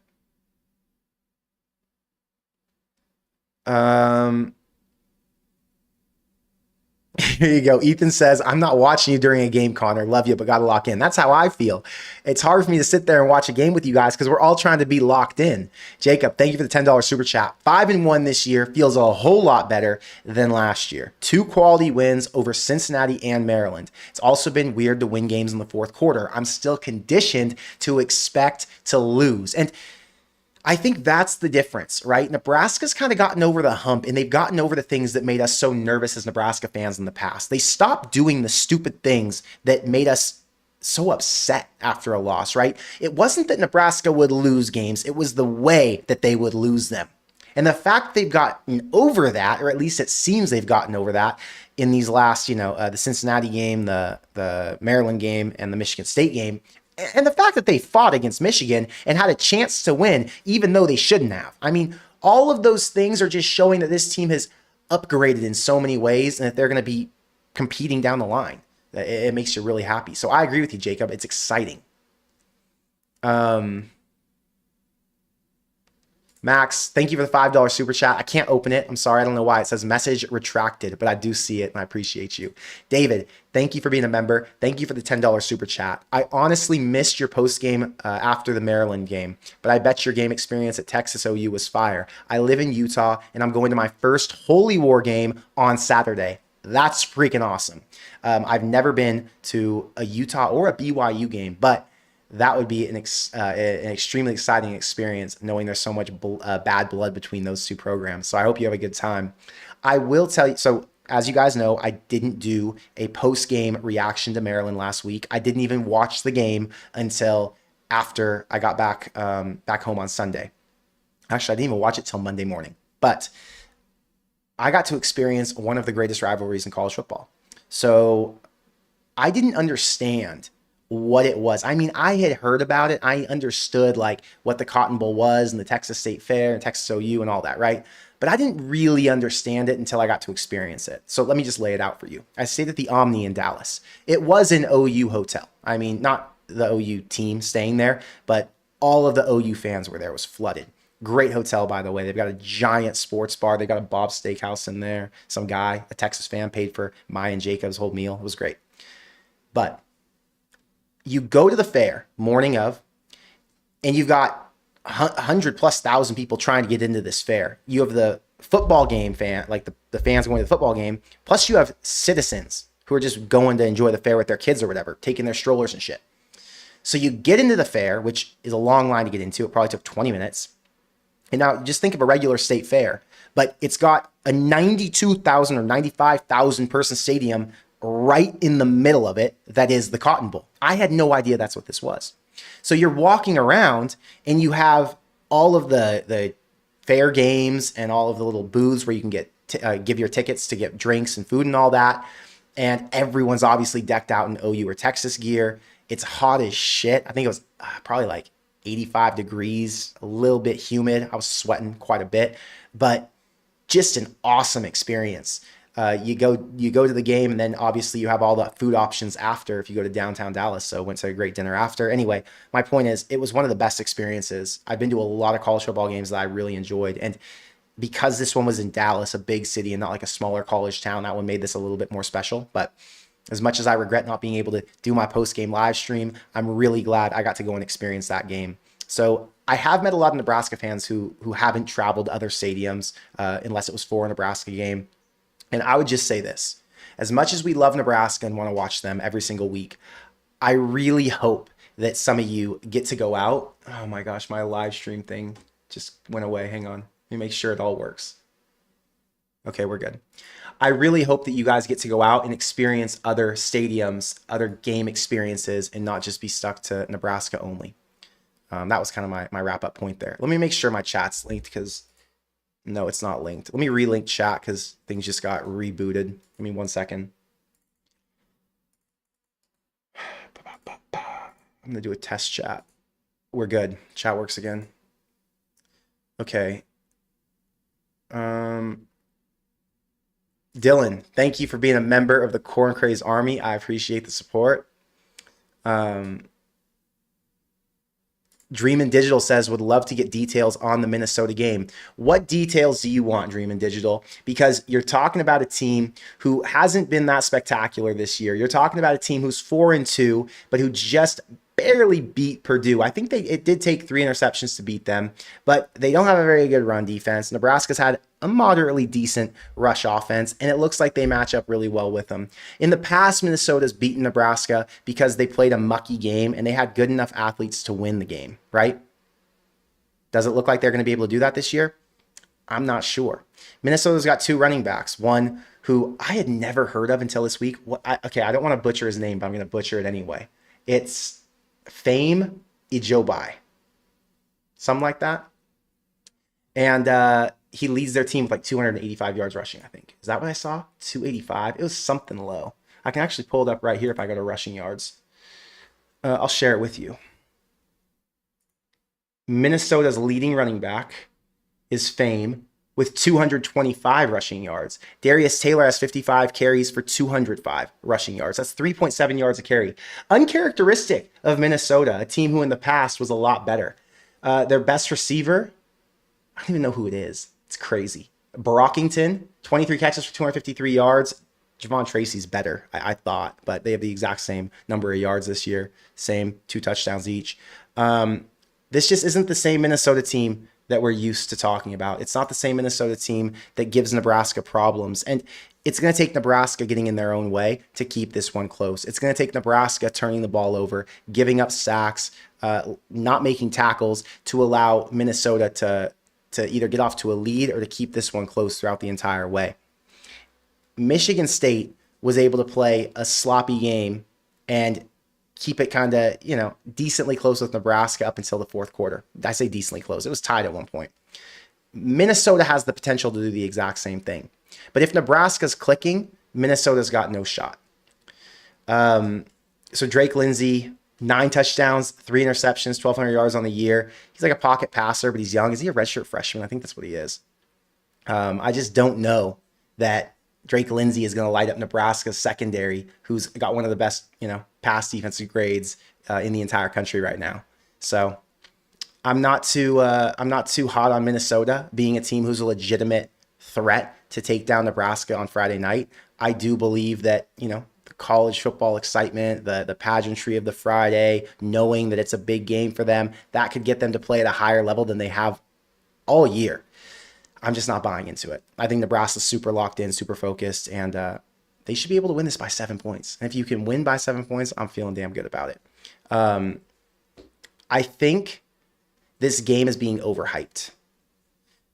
Here you go. Ethan says, I'm not watching you during a game, Connor. Love you, but got to lock in. That's how I feel. It's hard for me to sit there and watch a game with you guys because we're all trying to be locked in. Jacob, thank you for the $10 super chat. 5-1 this year feels a whole lot better than last year. 2 quality wins over Cincinnati and Maryland. It's also been weird to win games in the fourth quarter. I'm still conditioned to expect to lose. And I think that's the difference, right? Nebraska's kind of gotten over the hump, and they've gotten over the things that made us so nervous as Nebraska fans in the past. They stopped doing the stupid things that made us so upset after a loss, right? It wasn't that Nebraska would lose games. It was the way that they would lose them. And the fact they've gotten over that, or at least it seems they've gotten over that in these last, the Cincinnati game, the Maryland game, and the Michigan State game, and the fact that they fought against Michigan and had a chance to win, even though they shouldn't have. I mean, all of those things are just showing that this team has upgraded in so many ways and that they're going to be competing down the line. It makes you really happy. So I agree with you, Jacob. It's exciting. Max, thank you for the $5 super chat. I can't open it. I'm sorry. I don't know why. It says message retracted, but I do see it and I appreciate you. David, thank you for being a member. Thank you for the $10 super chat. I honestly missed your post game after the Maryland game, but I bet your game experience at Texas OU was fire. I live in Utah and I'm going to my first Holy War game on Saturday. That's freaking awesome. I've never been to a Utah or a BYU game, but that would be an extremely exciting experience, knowing there's so much bad blood between those two programs. So I hope you have a good time. I will tell you, so as you guys know, I didn't do a post-game reaction to Maryland last week. I didn't even watch the game until after I got back home on Sunday. Actually, I didn't even watch it till Monday morning. But I got to experience one of the greatest rivalries in college football. So I didn't understand what it was. I mean, I had heard about it. I understood like what the Cotton Bowl was and the Texas State Fair and Texas OU and all that, right? But I didn't really understand it until I got to experience it. So let me just lay it out for you. I stayed at the Omni in Dallas. It was an OU hotel. I mean, not the OU team staying there, but all of the OU fans were there. It was flooded. Great hotel, by the way. They've got a giant sports bar. They got a Bob's Steakhouse in there. Some guy, a Texas fan, paid for Maya and Jacob's whole meal. It was great. But you go to the fair morning of, and you've got 100,000+ people trying to get into this fair. You have the football game fan, like the fans going to the football game. Plus you have citizens who are just going to enjoy the fair with their kids or whatever, taking their strollers and shit. So you get into the fair, which is a long line to get into. It probably took 20 minutes. And now just think of a regular state fair, but it's got a 92,000 or 95,000 person stadium right in the middle of it. That is the Cotton Bowl. I had no idea that's what this was. So you're walking around and you have all of the fair games and all of the little booths where you can get give your tickets to get drinks and food and all that. And everyone's obviously decked out in OU or Texas gear. It's hot as shit. I think it was probably like 85 degrees, a little bit humid. I was sweating quite a bit, but just an awesome experience. You go to the game, and then obviously you have all the food options after if you go to downtown Dallas. So went to a great dinner after. Anyway, my point is it was one of the best experiences. I've been to a lot of college football games that I really enjoyed. And because this one was in Dallas, a big city and not like a smaller college town, that one made this a little bit more special. But As much as I regret not being able to do my post-game live stream, I'm really glad I got to go and experience that game. So I have met a lot of Nebraska fans who haven't traveled to other stadiums unless it was for a Nebraska game. And I would just say this. As much as we love Nebraska and want to watch them every single week, I really hope that some of you get to go out. Oh my gosh, my live stream thing just went away. Hang on. Let me make sure it all works. Okay, we're good. I really hope that you guys get to go out and experience other stadiums, other game experiences, and not just be stuck to Nebraska only. That was kind of my wrap-up point there. Let me make sure my chat's linked because, no, it's not linked. Let me relink chat because things just got rebooted. Give me 1 second. I'm going to do a test chat. We're good. Chat works again. Okay. Dylan, thank you for being a member of the Corn Craze Army. I appreciate the support. Dream and Digital says, would love to get details on the Minnesota game. What details do you want, Dream and Digital? Because you're talking about a team who hasn't been that spectacular this year. You're talking about a team who's 4-2, but who just barely beat Purdue. I think it did take 3 interceptions to beat them, but they don't have a very good run defense. Nebraska's had a moderately decent rush offense, and it looks like they match up really well with them. In the past, Minnesota's beaten Nebraska because they played a mucky game and they had good enough athletes to win the game, right? Does it look like they're going to be able to do that this year? I'm not sure. Minnesota's got 2 running backs, one who I had never heard of until this week. Okay, I don't want to butcher his name, but I'm going to butcher it anyway. It's Fame Ijobai, something like that. And he leads their team with like 285 yards rushing, I think. Is that what I saw? 285? It was something low. I can actually pull it up right here if I go to rushing yards. I'll share it with you. Minnesota's leading running back is Fame with 225 rushing yards. Darius Taylor has 55 carries for 205 rushing yards. That's 3.7 yards a carry. Uncharacteristic of Minnesota, a team who in the past was a lot better. Their best receiver, I don't even know who it is. It's crazy. Brockington, 23 catches for 253 yards. Javon Tracy's better, I thought, but they have the exact same number of yards this year. Same, 2 touchdowns each. This just isn't the same Minnesota team that we're used to talking about. It's not the same Minnesota team that gives Nebraska problems. And it's going to take Nebraska getting in their own way to keep this one close. It's going to take Nebraska turning the ball over, giving up sacks, not making tackles to allow Minnesota to either get off to a lead or to keep this one close throughout the entire way. Michigan State was able to play a sloppy game and keep it kind of, decently close with Nebraska up until the 4th quarter. I say decently close. It was tied at one point. Minnesota has the potential to do the exact same thing. But if Nebraska's clicking, Minnesota's got no shot. So Drake Lindsey, 9 touchdowns, 3 interceptions, 1,200 yards on the year. He's like a pocket passer, but he's young. Is he a redshirt freshman? I think that's what he is. I just don't know that Drake Lindsey is going to light up Nebraska's secondary, who's got one of the best, pass defensive grades in the entire country right now. So I'm not too hot on Minnesota being a team who's a legitimate threat to take down Nebraska on Friday night. I do believe that, the college football excitement, the pageantry of the Friday, knowing that it's a big game for them, that could get them to play at a higher level than they have all year. I'm just not buying into it. I think Nebraska's super locked in, super focused, and they should be able to win this by 7 points. And if you can win by 7 points, I'm feeling damn good about it. I think this game is being overhyped.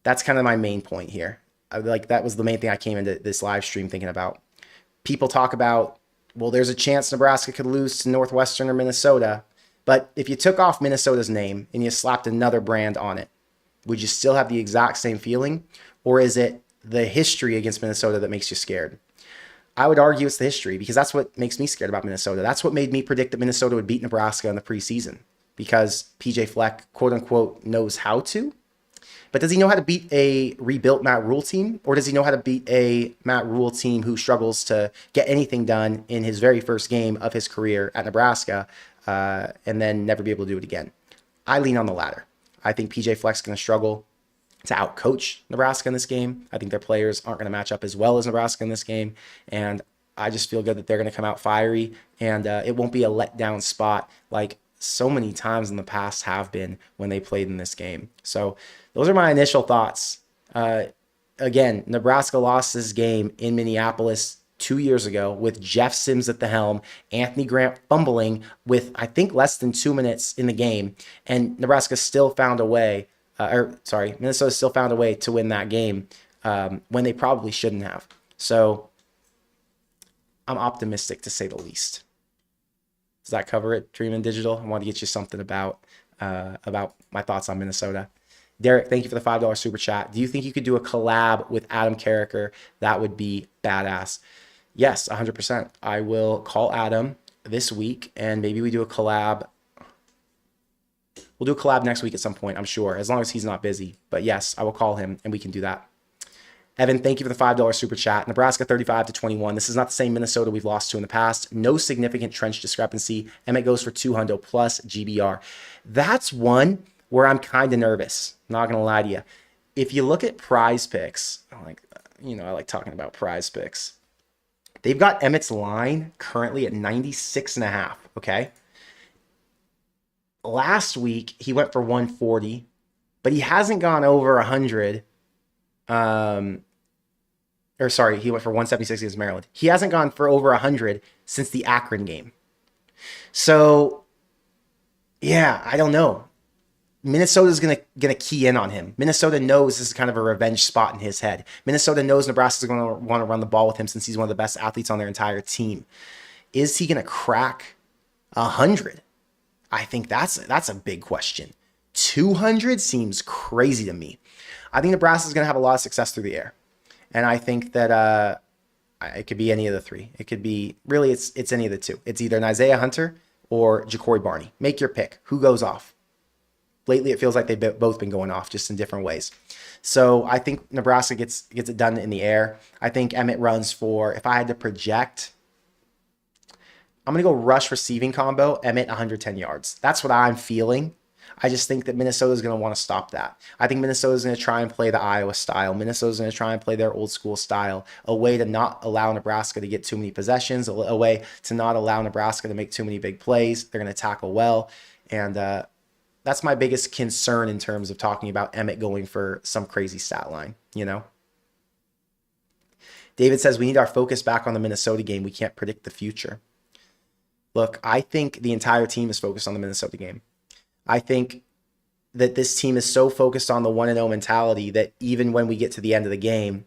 That's kind of my main point here. That was the main thing I came into this live stream thinking about. People talk about, well, there's a chance Nebraska could lose to Northwestern or Minnesota. But if you took off Minnesota's name and you slapped another brand on it, would you still have the exact same feeling? Or is it the history against Minnesota that makes you scared? I would argue it's the history, because that's what makes me scared about Minnesota. That's what made me predict that Minnesota would beat Nebraska in the preseason, because PJ Fleck, quote unquote, knows how to. But does he know how to beat a rebuilt Matt Rule team? Or does he know how to beat a Matt Rule team who struggles to get anything done in his very first game of his career at Nebraska and then never be able to do it again? I lean on the latter. I think PJ Fleck's going to struggle to outcoach Nebraska in this game. I think their players aren't going to match up as well as Nebraska in this game. And I just feel good that they're going to come out fiery, and it won't be a letdown spot like so many times in the past have been when they played in this game. So those are my initial thoughts. Again, Nebraska lost this game in Minneapolis 2 years ago with Jeff Sims at the helm, Anthony Grant fumbling with, I think, less than 2 minutes in the game, and Nebraska still found a way, Minnesota still found a way to win that game when they probably shouldn't have. So I'm optimistic, to say the least. Does that cover it, Dream and Digital? I want to get you something about my thoughts on Minnesota. Derek, thank you for the $5 super chat. Do you think you could do a collab with Adam Carricker? That would be badass. Yes, 100%. I will call Adam this week, and maybe we do a collab. We'll do a collab next week at some point, I'm sure, as long as he's not busy. But yes, I will call him, and we can do that. Evan, thank you for the $5 super chat. Nebraska 35-21. This is not the same Minnesota we've lost to in the past. No significant trench discrepancy. Emmett goes for 200 plus GBR. That's one where I'm kind of nervous. Not going to lie to you. If you look at Prize Picks, I like talking about Prize Picks. They've got Emmett's line currently at 96.5, okay? Last week, he went for 140, but he hasn't gone over 100. He went for 176 against Maryland. He hasn't gone for over 100 since the Akron game. So, yeah, I don't know. Minnesota's gonna key in on him. Minnesota knows this is kind of a revenge spot in his head. Minnesota knows Nebraska's going to want to run the ball with him since he's one of the best athletes on their entire team. Is he going to crack 100? I think that's a big question. 200 seems crazy to me. I think Nebraska's going to have a lot of success through the air. And I think that it could be any of the three. It could be, really, it's any of the two. It's either an Isaiah Hunter or Ja'Cory Barney. Make your pick. Who goes off? Lately, it feels like they've both been going off just in different ways. So I think Nebraska gets it done in the air. I think Emmett runs for, if I had to project, I'm going to go rush receiving combo, Emmett 110 yards. That's what I'm feeling. I just think that Minnesota is going to want to stop that. I think Minnesota is going to try and play the Iowa style. Minnesota is going to try and play their old school style, a way to not allow Nebraska to get too many possessions, a way to not allow Nebraska to make too many big plays. They're going to tackle well. And that's my biggest concern in terms of talking about Emmett going for some crazy stat line, David says, we need our focus back on the Minnesota game. We can't predict the future. Look, I think the entire team is focused on the Minnesota game. I think that this team is so focused on the 1-0 mentality that even when we get to the end of the game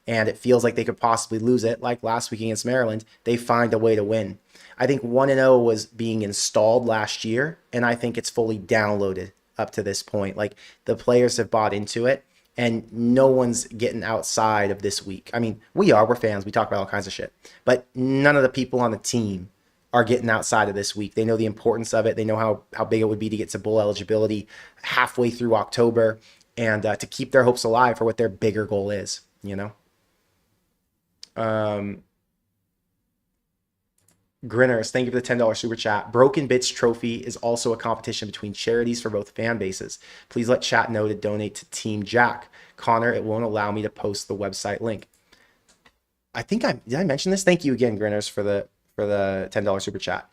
and it feels like they could possibly lose it, like last week against Maryland, they find a way to win. I think 1-0 was being installed last year, and I think it's fully downloaded up to this point. Like, the players have bought into it, and no one's getting outside of this week. I mean, we're fans. We talk about all kinds of shit. But none of the people on the team are getting outside of this week. They know the importance of it. They know how big it would be to get to bowl eligibility halfway through October and to keep their hopes alive for what their bigger goal is, Grinners, thank you for the $10 super chat. Broken Bits Trophy is also a competition between charities for both fan bases. Please let chat know to donate to Team Jack. Connor, it won't allow me to post the website link. Did I mention this? Thank you again, Grinners, for the $10 super chat.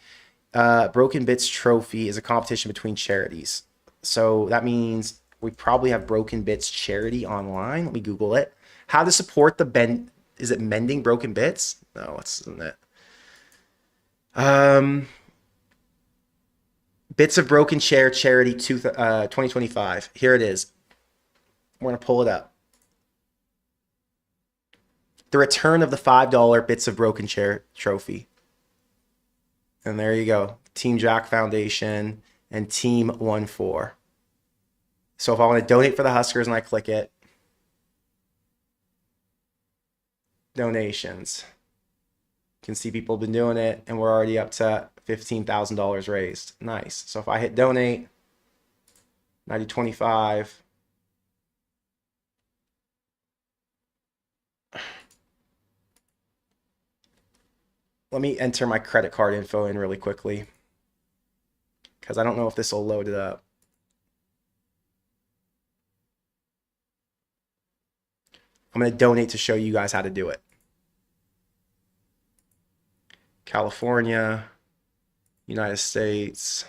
Broken Bits Trophy is a competition between charities. So that means we probably have Broken Bits charity online. Let me Google it. How to support is it Mending Broken Bits? No, it's not it. Bits of Broken Chair Charity 2025. Here it is. We're going to pull it up. The return of the $5 Bits of Broken Chair Trophy. And there you go. Team Jack Foundation and Team 1-4. So if I want to donate for the Huskers and I click it, donations. You can see people have been doing it, and we're already up to $15,000 raised. Nice. So if I hit donate, 9025. Let me enter my credit card info in really quickly because I don't know if this will load it up. I'm going to donate to show you guys how to do it. California, United States,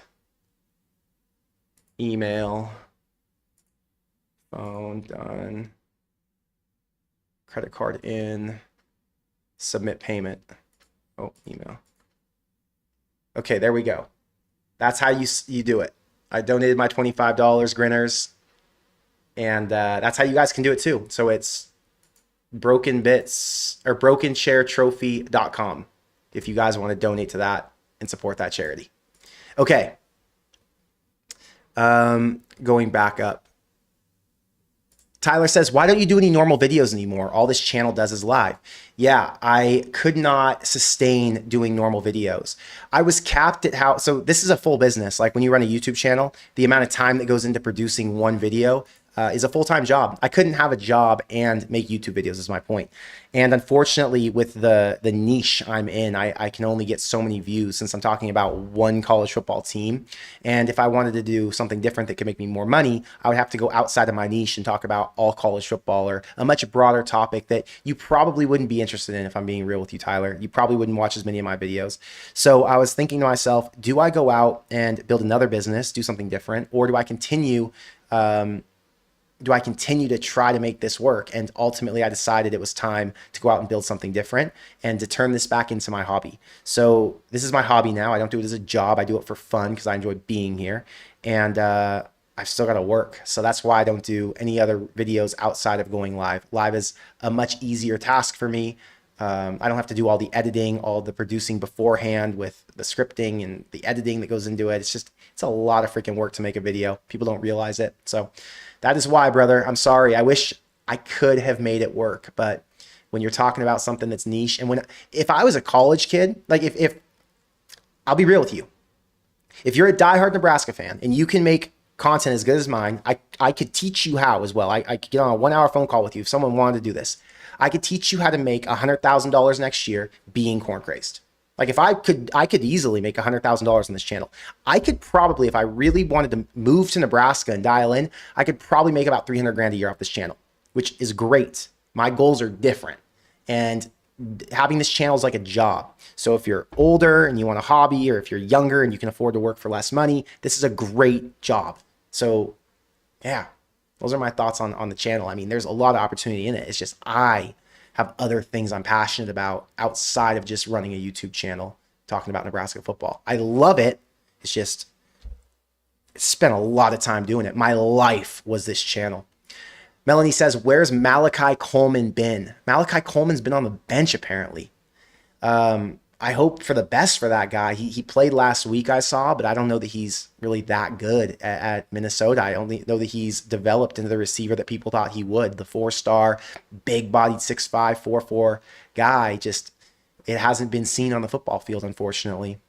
email, phone, done, credit card in, submit payment. Oh, email. Okay, there we go. That's how you do it. I donated my $25, grinners, and that's how you guys can do it too. So it's brokensharetrophy.com if you guys want to donate to that and support that charity. Okay. Going back up. Tyler says, why don't you do any normal videos anymore? All this channel does is live. Yeah, I could not sustain doing normal videos. I was capped at how, so this is a full business. Like when you run a YouTube channel, the amount of time that goes into producing one video is a full-time job. I couldn't have a job and make YouTube videos is my point. And unfortunately with the niche I'm in, I can only get so many views since I'm talking about one college football team. And if I wanted to do something different that could make me more money, I would have to go outside of my niche and talk about all college football or a much broader topic that you probably wouldn't be interested in if I'm being real with you, Tyler. You probably wouldn't watch as many of my videos. So I was thinking to myself, do I go out and build another business, do something different, or do I continue to try to make this work? And ultimately I decided it was time to go out and build something different and to turn this back into my hobby. So this is my hobby now. I don't do it as a job. I do it for fun because I enjoy being here. And I've still got to work. So that's why I don't do any other videos outside of going live. Live is a much easier task for me. I don't have to do all the editing, all the producing beforehand with the scripting and the editing that goes into it. It's a lot of freaking work to make a video. People don't realize it. So that is why, brother. I'm sorry. I wish I could have made it work, but when you're talking about something that's niche, and if I was a college kid, like if I'll be real with you, if you're a diehard Nebraska fan and you can make content as good as mine, I could teach you how as well. I could get on a 1-hour phone call with you if someone wanted to do this. I could teach you how to make $100,000 next year being corn crazed. Like if I could easily make $100,000 on this channel. I could probably, if I really wanted to move to Nebraska and dial in, I could probably make about 300 grand a year off this channel, which is great. My goals are different. And having this channel is like a job. So if you're older and you want a hobby, or if you're younger and you can afford to work for less money, this is a great job. So yeah, those are my thoughts on the channel. I mean, there's a lot of opportunity in it. It's just I have other things I'm passionate about outside of just running a YouTube channel talking about Nebraska football. I love it. It's just spent a lot of time doing it. My life was this channel. Melanie says, where's Malachi Coleman been? Malachi Coleman's been on the bench apparently. I hope for the best for that guy. He played last week, I saw, but I don't know that he's really that good at Minnesota. I only know that he's developed into the receiver that people thought he would. The 4-star, big-bodied 6'5", 4'4" guy. Just, it hasn't been seen on the football field, unfortunately.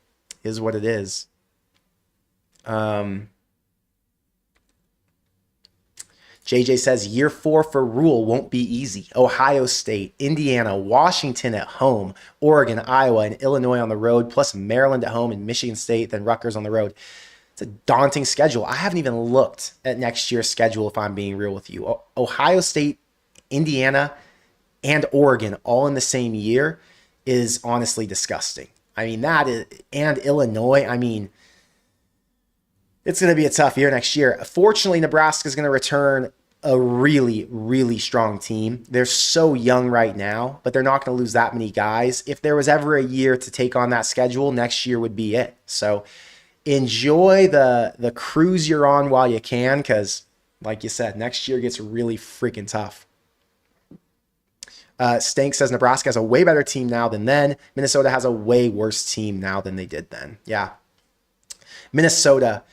Is what it is. JJ says, year 4 for Rule won't be easy. Ohio State, Indiana, Washington at home, Oregon, Iowa, and Illinois on the road, plus Maryland at home and Michigan State, then Rutgers on the road. It's a daunting schedule. I haven't even looked at next year's schedule if I'm being real with you. Ohio State, Indiana, and Oregon all in the same year is honestly disgusting. I mean, that is, and Illinois, I mean, it's going to be a tough year next year. Fortunately, Nebraska is going to return a really, really strong team. They're so young right now, but they're not going to lose that many guys. If there was ever a year to take on that schedule, next year would be it. So enjoy the cruise you're on while you can, because like you said, next year gets really freaking tough. Stank says Nebraska has a way better team now than then. Minnesota has a way worse team now than they did then. Yeah. Minnesota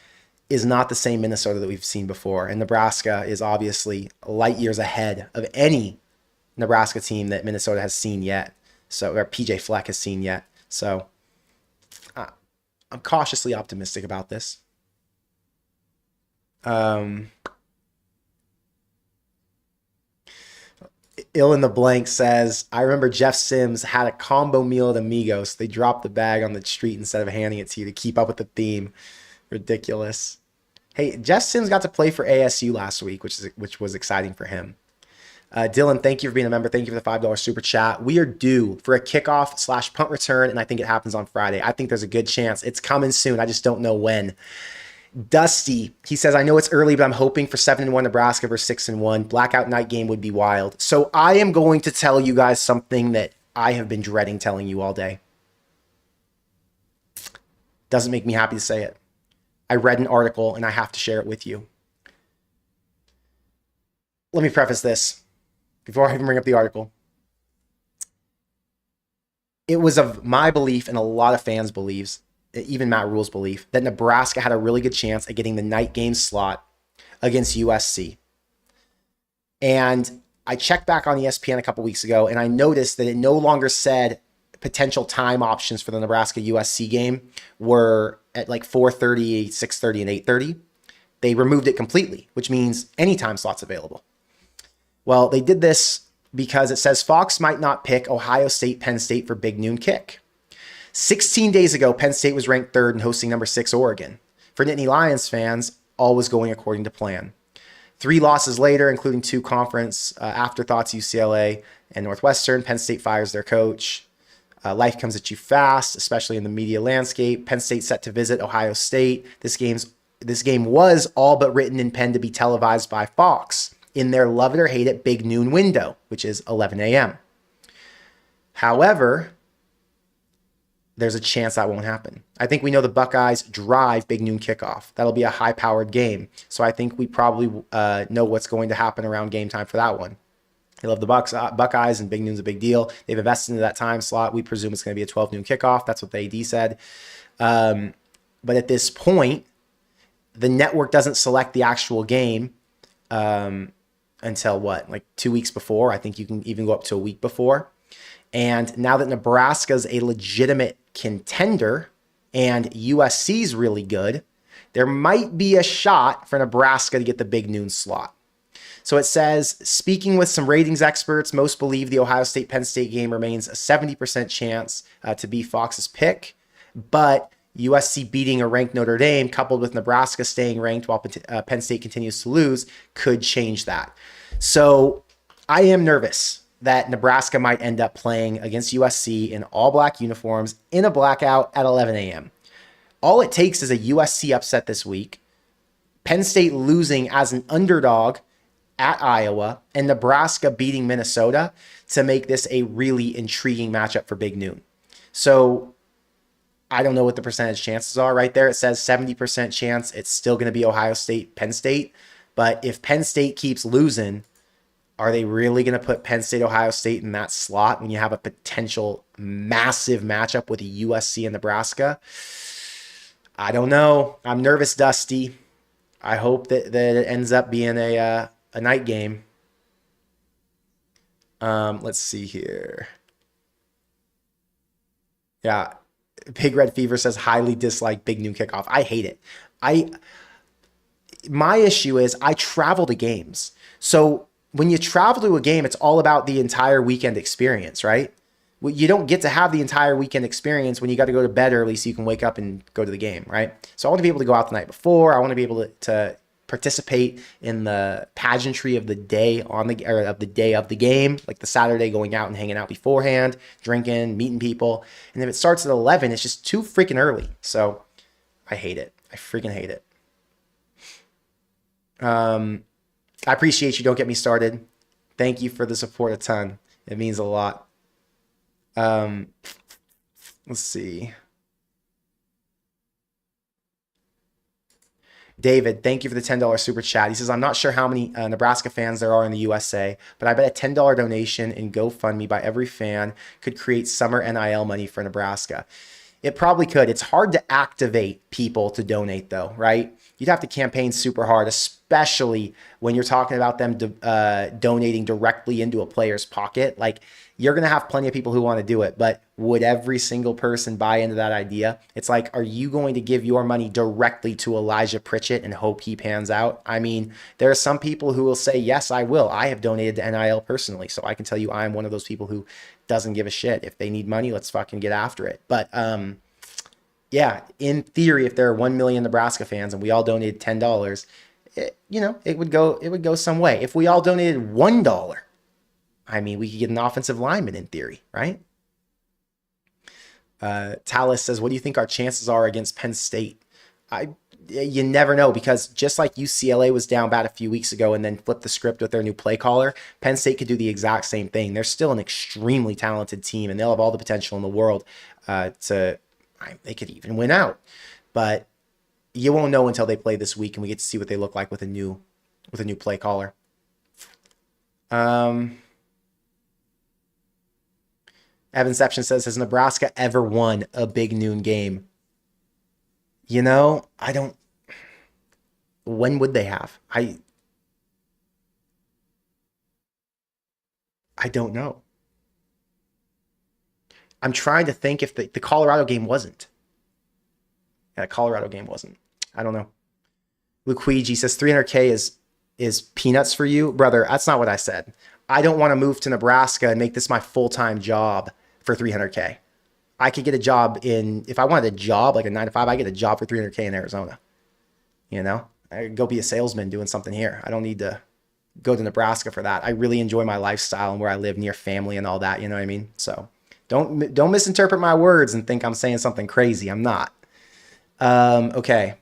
is not the same Minnesota that we've seen before. And Nebraska is obviously light years ahead of any Nebraska team that Minnesota has seen yet. So, or PJ Fleck has seen yet. So I'm cautiously optimistic about this. Ill in the Blank says, I remember Jeff Sims had a combo meal at Amigos. They dropped the bag on the street instead of handing it to you to keep up with the theme. Ridiculous. Hey, Jeff Sims got to play for ASU last week, which was exciting for him. Dylan, thank you for being a member. Thank you for the $5 super chat. We are due for a kickoff/punt return, and I think it happens on Friday. I think there's a good chance it's coming soon. I just don't know when. Dusty, he says, I know it's early, but I'm hoping for 7-1 Nebraska versus 6-1. Blackout night game would be wild. So I am going to tell you guys something that I have been dreading telling you all day. Doesn't make me happy to say it. I read an article and I have to share it with you. Let me preface this before I even bring up the article. It was of my belief, and a lot of fans' beliefs, even Matt Rule's belief, that Nebraska had a really good chance at getting the night game slot against USC. And I checked back on ESPN a couple weeks ago, and I noticed that it no longer said potential time options for the Nebraska-USC game were at like 4:30, 6:30, and 8:30. They removed it completely, which means any time slot's available. Well, they did this because it says Fox might not pick Ohio State, Penn State for Big Noon Kick. 16 days ago, Penn State was ranked third and hosting number 6 Oregon. For Nittany Lions fans, all was going according to plan. 3 losses later, including 2 conference afterthoughts, UCLA and Northwestern. Penn State fires their coach. Life comes at you fast, especially in the media landscape. Penn State set to visit Ohio State. This game was all but written in pen to be televised by Fox in their love it or hate it big noon window, which is 11 a.m. However, there's a chance that won't happen. I think we know the Buckeyes drive Big Noon Kickoff. That'll be a high-powered game. So I think we probably know what's going to happen around game time for that one. They love the Buckeyes, and Big Noon's a big deal. They've invested into that time slot. We presume it's going to be a 12 noon kickoff. That's what the AD said. But at this point, the network doesn't select the actual game until what? Like 2 weeks before. I think you can even go up to a week before. And now that Nebraska's a legitimate contender and USC's really good, there might be a shot for Nebraska to get the Big Noon slot. So it says, speaking with some ratings experts, most believe the Ohio State-Penn State game remains a 70% chance to be Fox's pick, but USC beating a ranked Notre Dame coupled with Nebraska staying ranked while Penn State continues to lose could change that. So I am nervous that Nebraska might end up playing against USC in all black uniforms in a blackout at 11 a.m. All it takes is a USC upset this week, Penn State losing as an underdog at Iowa, and Nebraska beating Minnesota to make this a really intriguing matchup for Big Noon. So I don't know what the percentage chances are right there. It says 70% chance it's still going to be Ohio State, Penn State. But if Penn State keeps losing, are they really going to put Penn State, Ohio State in that slot when you have a potential massive matchup with USC and Nebraska? I don't know. I'm nervous, Dusty. I hope that it ends up being a night game. Let's see here. Yeah. Big Red Fever says highly dislike Big Noon Kickoff. I hate it. My issue is I travel to games. So when you travel to a game, it's all about the entire weekend experience, right? You don't get to have the entire weekend experience when you got to go to bed early so you can wake up and go to the game, right? So I want to be able to go out the night before. I want to be able to participate in the pageantry of the day of the game, like the Saturday going out and hanging out beforehand, drinking, meeting people. And if it starts at 11, it's just too freaking early. So I hate it. I freaking hate it. I appreciate you. Don't get me started. Thank you for the support a ton. It means a lot. Let's see. David, thank you for the $10 super chat. He says, I'm not sure how many Nebraska fans there are in the USA, but I bet a $10 donation in GoFundMe by every fan could create summer NIL money for Nebraska. It probably could. It's hard to activate people to donate, though, right? You'd have to campaign super hard, especially when you're talking about them donating directly into a player's pocket. Like, you're going to have plenty of people who want to do it, but would every single person buy into that idea? It's like, are you going to give your money directly to Elijah Pritchett and hope he pans out? I mean, there are some people who will say, yes, I will. I have donated to NIL personally, so I can tell you I'm one of those people who doesn't give a shit. If they need money, let's fucking get after it. But yeah, in theory, if there are 1 million Nebraska fans and we all donated $10, it would go some way. If we all donated $1, I mean, we could get an offensive lineman in theory, right? Talus says, what do you think our chances are against Penn State? I You never know, because just like UCLA was down bad a few weeks ago and then flipped the script with their new play caller, Penn State could do the exact same thing. They're still an extremely talented team, and they'll have all the potential in the world they could even win out. But you won't know until they play this week, and we get to see what they look like with a new play caller. Evanception says, has Nebraska ever won a big noon game? I don't. When would they have? I don't know. I'm trying to think if the Colorado game wasn't. Yeah, Colorado game wasn't. I don't know. Luigi says 300K is peanuts for you, brother. That's not what I said. I don't want to move to Nebraska and make this my full-time job for 300K. I could get a job if I wanted a job like a 9 to 5, I get a job for 300K in Arizona. I could go be a salesman doing something here. I don't need to go to Nebraska for that. I really enjoy my lifestyle and where I live near family and all that. You know what I mean? So don't misinterpret my words and think I'm saying something crazy. I'm not. Okay.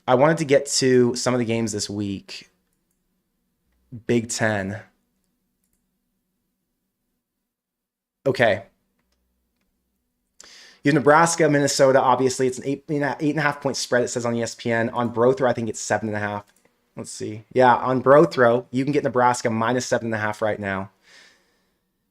I wanted to get to some of the games this week. Big Ten. Okay. You have Nebraska, Minnesota. Obviously, it's an 8.5 point spread. It says on ESPN. On Brothrow, I think it's 7.5. Let's see. Yeah, on Brothrow, you can get Nebraska minus 7.5 right now.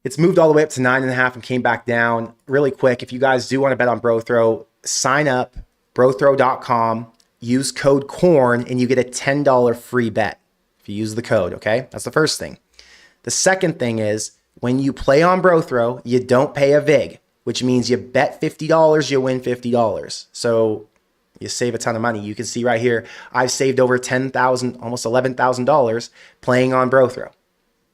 It's moved all the way up to 9.5 and came back down really quick. If you guys do want to bet on Brothrow, sign up, brothrow.com, use code CORN, and you get a $10 free bet if you use the code, okay? That's the first thing. The second thing is when you play on Brothrow, you don't pay a VIG, which means you bet $50, you win $50. So you save a ton of money. You can see right here, I've saved over $10,000, almost $11,000 playing on Brothrow.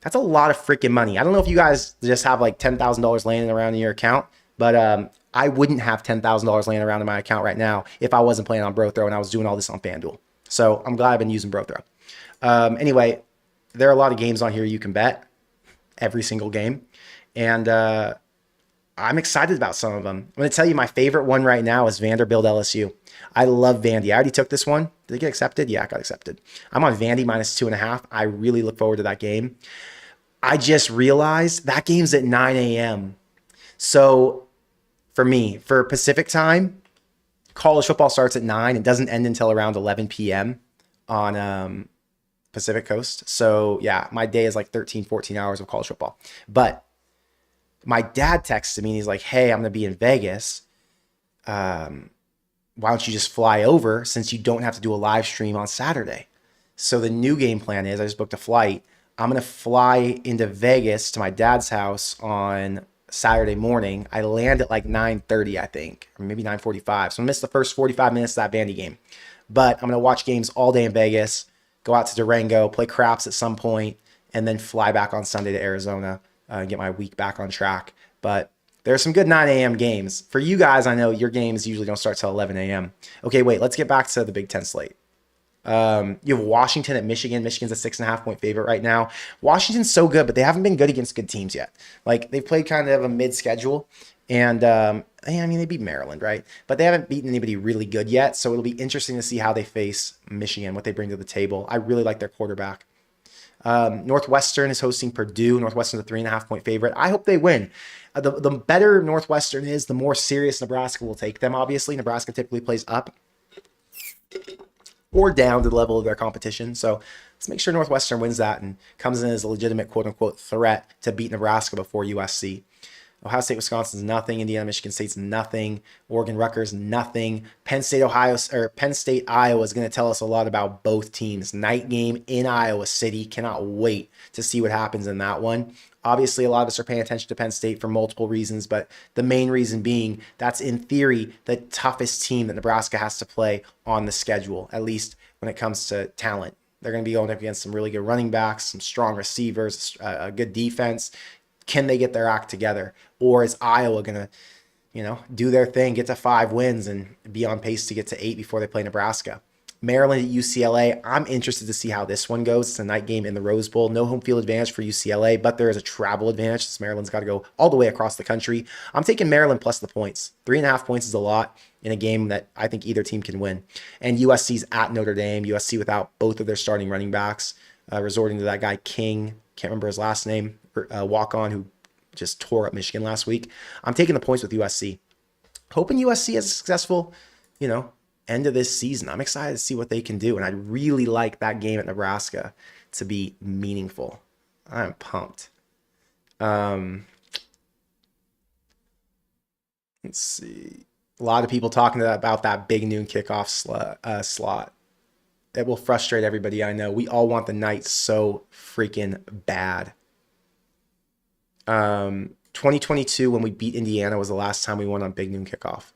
That's a lot of freaking money. I don't know if you guys just have like $10,000 laying around in your account, but I wouldn't have $10,000 laying around in my account right now if I wasn't playing on Brothrow and I was doing all this on FanDuel. So I'm glad I've been using Brothrow. Anyway, there are a lot of games on here you can bet, every single game. And I'm excited about some of them. I'm going to tell you my favorite one right now is Vanderbilt LSU. I love Vandy. I already took this one. Did it get accepted? Yeah, it got accepted. I'm on Vandy minus 2.5. I really look forward to that game. I just realized that game's at 9 a.m. So for me, for Pacific time, college football starts at 9 and doesn't end until around 11 p.m. on Pacific Coast. So yeah, my day is like 13, 14 hours of college football. But my dad texted me and he's like, hey, I'm going to be in Vegas. Why don't you just fly over since you don't have to do a live stream on Saturday? So the new game plan is I just booked a flight. I'm going to fly into Vegas to my dad's house on Saturday morning. I land at like 9:30, I think, or maybe 9:45. So I missed the first 45 minutes of that Vandy game. But I'm going to watch games all day in Vegas, go out to Durango, play craps at some point, and then fly back on Sunday to Arizona and get my week back on track. But there are some good 9 a.m. games. For you guys, I know your games usually don't start till 11 a.m. Okay, wait, let's get back to the Big Ten slate. You have Washington at Michigan. Michigan's a 6.5 point favorite right now. Washington's so good, but they haven't been good against good teams yet. Like they've played kind of a mid-schedule, and I mean they beat Maryland, right? But they haven't beaten anybody really good yet. So it'll be interesting to see how they face Michigan, what they bring to the table. I really like their quarterback. Northwestern is hosting Purdue. Northwestern's a 3.5 point favorite. I hope they win. The better Northwestern is, the more serious Nebraska will take them. Obviously, Nebraska typically plays up or down to the level of their competition. So let's make sure Northwestern wins that and comes in as a legitimate quote-unquote threat to beat Nebraska before USC. Ohio State, Wisconsin's nothing. Indiana, Michigan State's nothing. Oregon, Rutgers, nothing. Penn State, Iowa is going to tell us a lot about both teams. Night game in Iowa City. Cannot wait to see what happens in that one. Obviously, a lot of us are paying attention to Penn State for multiple reasons, but the main reason being that's in theory the toughest team that Nebraska has to play on the schedule, at least when it comes to talent. They're going to be going up against some really good running backs, some strong receivers, a good defense. Can they get their act together? Or is Iowa going to, do their thing, get to 5 wins and be on pace to get to 8 before they play Nebraska? Maryland at UCLA. I'm interested to see how this one goes. It's a night game in the Rose Bowl. No home field advantage for UCLA, but there is a travel advantage since Maryland's got to go all the way across the country. I'm taking Maryland plus the points. 3.5 points is a lot in a game that I think either team can win. And USC's at Notre Dame. USC without both of their starting running backs, resorting to that guy King. Can't remember his last name. Walk-on who just tore up Michigan last week. I'm taking the points with USC. Hoping USC has a successful, end of this season. I'm excited to see what they can do. And I'd really like that game at Nebraska to be meaningful. I'm pumped. Let's see. A lot of people talking about that big noon kickoff slot. It will frustrate everybody, I know. We all want the night so freaking bad. 2022, when we beat Indiana, was the last time we won on big noon kickoff.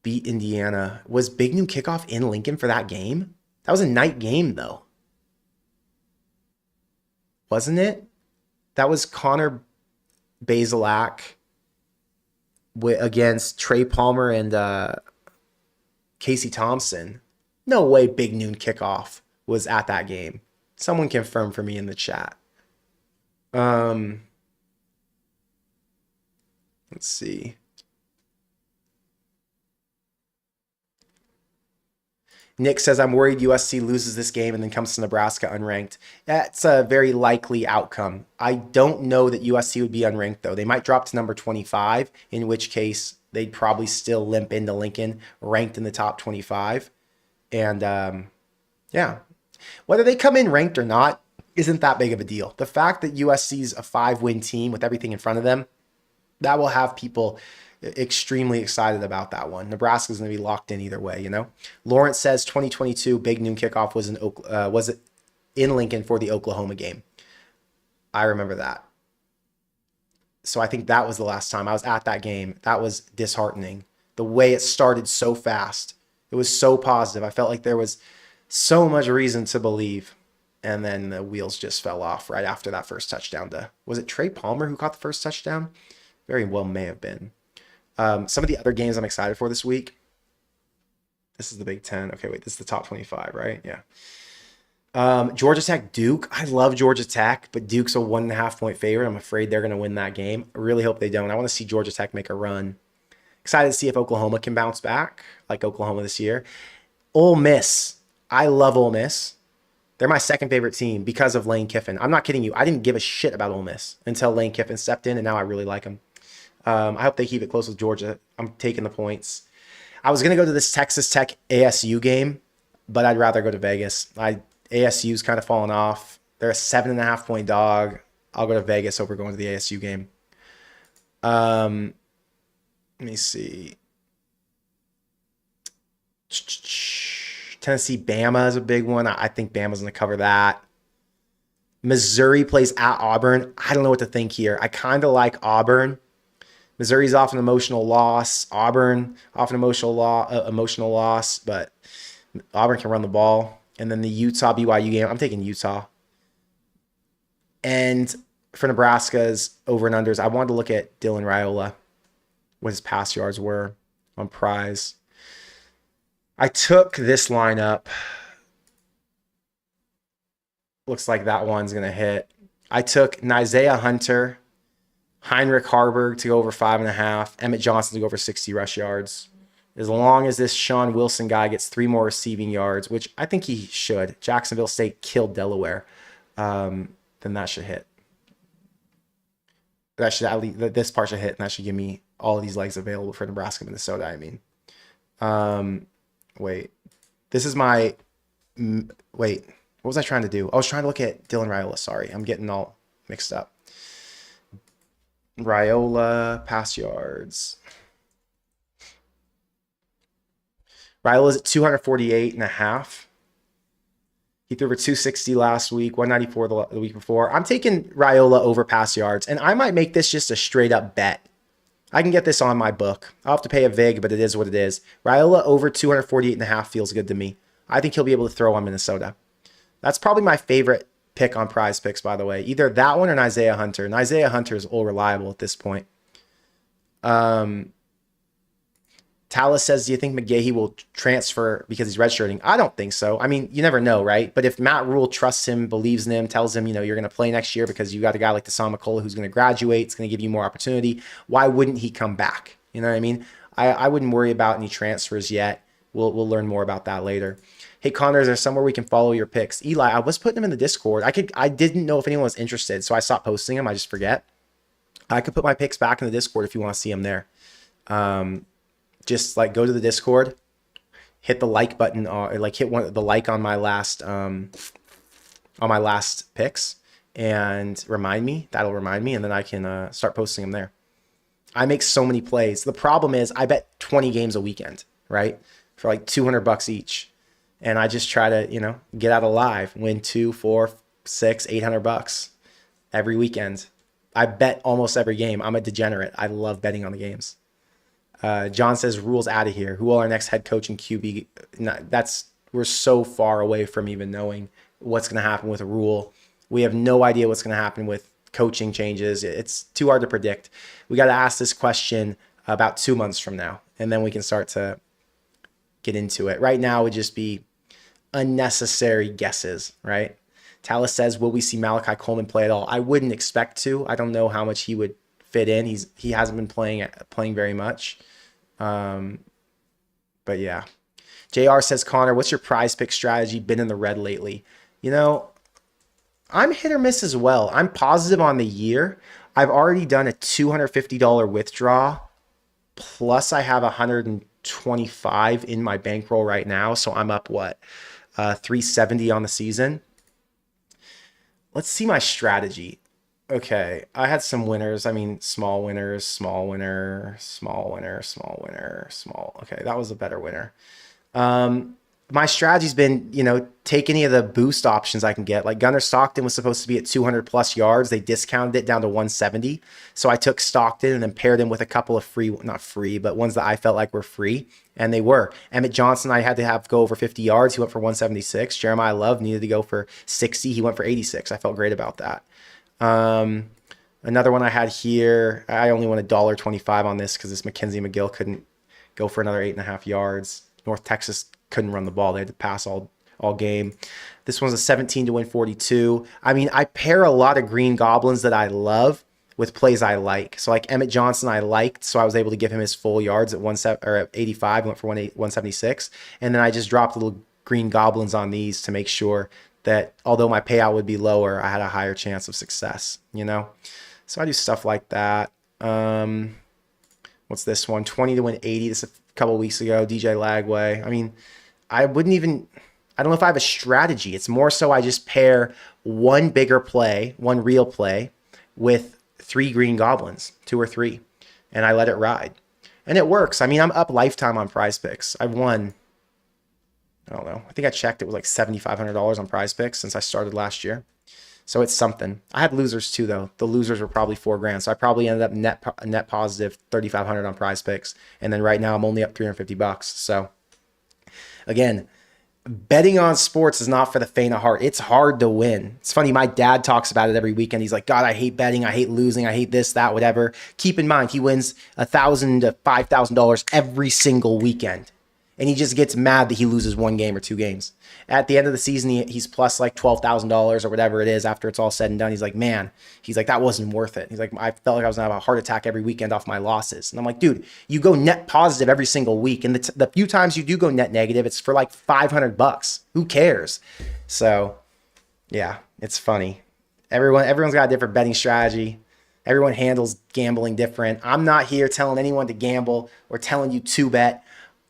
Beat Indiana. Was big noon kickoff in Lincoln for that game? That was a night game, though. Wasn't it? That was Connor Bazelak against Trey Palmer and Casey Thompson. No way big noon kickoff was at that game. Someone confirm for me in the chat. Let's see. Nick says, I'm worried USC loses this game and then comes to Nebraska unranked. That's a very likely outcome. I don't know that USC would be unranked, though. They might drop to number 25, in which case they'd probably still limp into Lincoln, ranked in the top 25. And, whether they come in ranked or not isn't that big of a deal. The fact that USC's a 5-win team with everything in front of them, that will have people extremely excited about that one. Nebraska's going to be locked in either way, Lawrence says 2022 big noon kickoff was in Lincoln for the Oklahoma game. I remember that. So I think that was the last time I was at that game. That was disheartening. The way it started so fast. It was so positive. I felt like there was so much reason to believe. And then the wheels just fell off right after that first touchdown. Was it Trey Palmer who caught the first touchdown? Very well may have been. Some of the other games I'm excited for this week. This is the Big Ten. Okay, wait, this is the top 25, right? Yeah. Georgia Tech, Duke. I love Georgia Tech, but Duke's a 1.5-point favorite. I'm afraid they're going to win that game. I really hope they don't. I want to see Georgia Tech make a run. Excited to see if Oklahoma can bounce back like Oklahoma this year. Ole Miss. I love Ole Miss. They're my second favorite team because of Lane Kiffin. I'm not kidding you. I didn't give a shit about Ole Miss until Lane Kiffin stepped in, and now I really like him. I hope they keep it close with Georgia. I'm taking the points. I was going to go to this Texas Tech ASU game, but I'd rather go to Vegas. ASU's kind of fallen off. They're a 7.5-point dog. I'll go to Vegas over going to the ASU game. Let me see. Tennessee, Bama is a big one. I think Bama's going to cover that. Missouri plays at Auburn. I don't know what to think here. I kind of like Auburn. Missouri's off an emotional loss. Auburn off an emotional loss, but Auburn can run the ball. And then the Utah BYU game, I'm taking Utah. And for Nebraska's over and unders, I wanted to look at Dylan Raiola, what his pass yards were on prize. I took this lineup. Looks like that one's going to hit. I took Nizea Hunter, Heinrich Harburg to go over 5.5, Emmett Johnson to go over 60 rush yards. As long as this Sean Wilson guy gets 3 more receiving yards, which I think he should. Jacksonville State killed Delaware. Then that should hit. That should at least, this part should hit, and that should give me all of these legs available for Nebraska, Minnesota. I mean, wait, this is my. Wait, what was I trying to do? I was trying to look at Dylan Raiola. Sorry, I'm getting all mixed up. Raiola pass yards. Raiola is at 248.5. He threw for 260 last week, 194 the week before. I'm taking Raiola over pass yards, and I might make this just a straight up bet. I can get this on my book. I'll have to pay a vig, but it is what it is. Raiola over 248.5 feels good to me. I think he'll be able to throw on Minnesota. That's probably my favorite pick on Prize Picks, by the way. Either that one or Nizea Hunter. Nizea Hunter is all reliable at this point. Tallis says, do you think McGahee will transfer because he's redshirting? I don't think so. I mean, you never know, right? But if Matt Rule trusts him, believes in him, tells him, you're going to play next year because you got a guy like Deshaun McCullough who's going to graduate, it's going to give you more opportunity, why wouldn't he come back? You know what I mean? I wouldn't worry about any transfers yet. We'll learn more about that later. Hey, Connor, is there somewhere we can follow your picks? Eli, I was putting them in the Discord. I didn't know if anyone was interested, so I stopped posting them. I just forget. I could put my picks back in the Discord if you want to see them there. Just like go to the Discord, hit the like button, or like hit the like on my last picks, and remind me. That'll remind me, and then I can start posting them there. I make so many plays. The problem is I bet 20 games a weekend, right? For like $200 each. And I just try to, get out alive, win 2, 4, 6, $800 every weekend. I bet almost every game. I'm a degenerate. I love betting on the games. John says, Rule's out of here. Who will our next head coach and QB? We're so far away from even knowing what's going to happen with a Rule. We have no idea what's going to happen with coaching changes. It's too hard to predict. We got to ask this question about 2 months from now, and then we can start to get into it. Right now, it would just be unnecessary guesses, right? Tallis says, will we see Malachi Coleman play at all? I wouldn't expect to. I don't know how much he would fit in. He hasn't been playing very much. But yeah. JR says, Connor, what's your prize pick strategy been in the red lately? I'm hit or miss as well. I'm positive on the year. I've already done a $250 withdrawal, plus I have 125 in my bankroll right now. So I'm up, $370 on the season. Let's see my strategy. Okay, I had some winners. I mean, small winners, small winner, small winner, small winner, small. Okay, that was a better winner. My strategy's been, take any of the boost options I can get. Like Gunnar Stockton was supposed to be at 200 plus yards. They discounted it down to 170. So I took Stockton and then paired him with a couple of not free, but ones that I felt like were free. And they were. Emmett Johnson, I had to go over 50 yards. He went for 176. Jeremiah Love needed to go for 60. He went for 86. I felt great about that. Another one I had here, I only won $1.25 on this because this Mackenzie McGill couldn't go for another 8.5 yards. North Texas couldn't run the ball. They had to pass all game. This one's a 17 to win 42. I mean, I pair a lot of green goblins that I love with plays I like. So like Emmett Johnson, I liked, so I was able to give him his full yards at 85, went for 176. And then I just dropped little green goblins on these to make sure that although my payout would be lower, I had a higher chance of success, So I do stuff like that. What's this one? 20 to win 80. This is a couple of weeks ago. DJ Lagway. I mean, I don't know if I have a strategy. It's more so I just pair one bigger play, one real play with 3 green goblins, 2 or 3, and I let it ride. And it works. I mean, I'm up lifetime on prize picks. I've won, I don't know. I think I checked. It was like $7,500 on prize picks since I started last year. So it's something. I had losers too, though. The losers were probably $4,000. So I probably ended up net positive 3,500 on prize picks. And then right now I'm only up $350. So again, betting on sports is not for the faint of heart. It's hard to win. It's funny. My dad talks about it every weekend. He's like, God, I hate betting. I hate losing. I hate this, that, whatever. Keep in mind, he wins $1,000 to $5,000 every single weekend. And he just gets mad that he loses 1 game or 2 games. At the end of the season, he's plus like $12,000 or whatever it is after it's all said and done. He's like, man, that wasn't worth it. He's like, I felt like I was going to have a heart attack every weekend off my losses. And I'm like, dude, you go net positive every single week. And the few times you do go net negative, it's for like $500. Who cares? So yeah, it's funny. Everyone's got a different betting strategy. Everyone handles gambling different. I'm not here telling anyone to gamble or telling you to bet.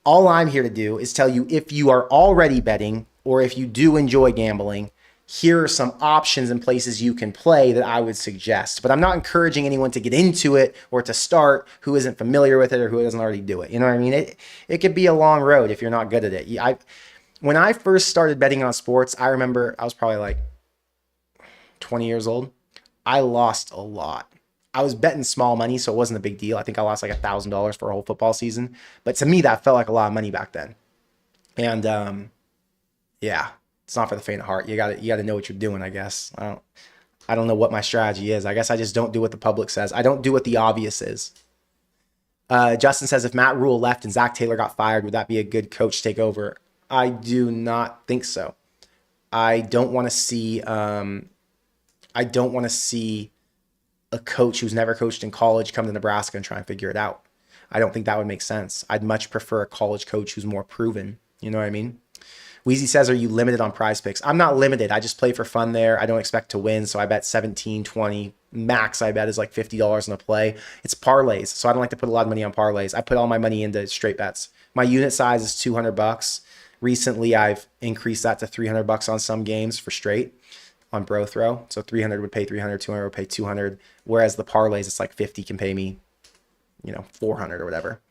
All I'm here to do is tell you if you are already betting or if you do enjoy gambling, here are some options and places you can play that I would suggest. But I'm not encouraging anyone to get into it or to start who isn't familiar with it or who doesn't already do it. You know what I mean? It could be a long road if you're not good at it. When I first started betting on sports, I remember I was probably like 20 years old. I lost a lot. I was betting small money, so it wasn't a big deal. I think I lost like $1,000 for a whole football season. But to me, that felt like a lot of money back then. And yeah, it's not for the faint of heart. You gotta know what you're doing, I guess. I don't know what my strategy is. I guess I just don't do what the public says. I don't do what the obvious is. Justin says, if Matt Rule left and Zach Taylor got fired, would that be a good coach to take over? I do not think so. I don't want to see. I don't want to see a coach who's never coached in college come to Nebraska and try and figure it out. I don't think that would make sense. I'd much prefer a college coach who's more proven. You know what I mean? Wheezy says, are you limited on prize picks? I'm not limited. I just play for fun there. I don't expect to win. So I bet 17, 20. Max I bet is like $50 on a play. It's parlays. So I don't like to put a lot of money on parlays. I put all my money into straight bets. My unit size is $200. Recently, I've increased that to $300 on some games for straight on bro throw. So 300 would pay 300, 200 would pay 200. Whereas the parlays, it's like 50 can pay me, 400 or whatever.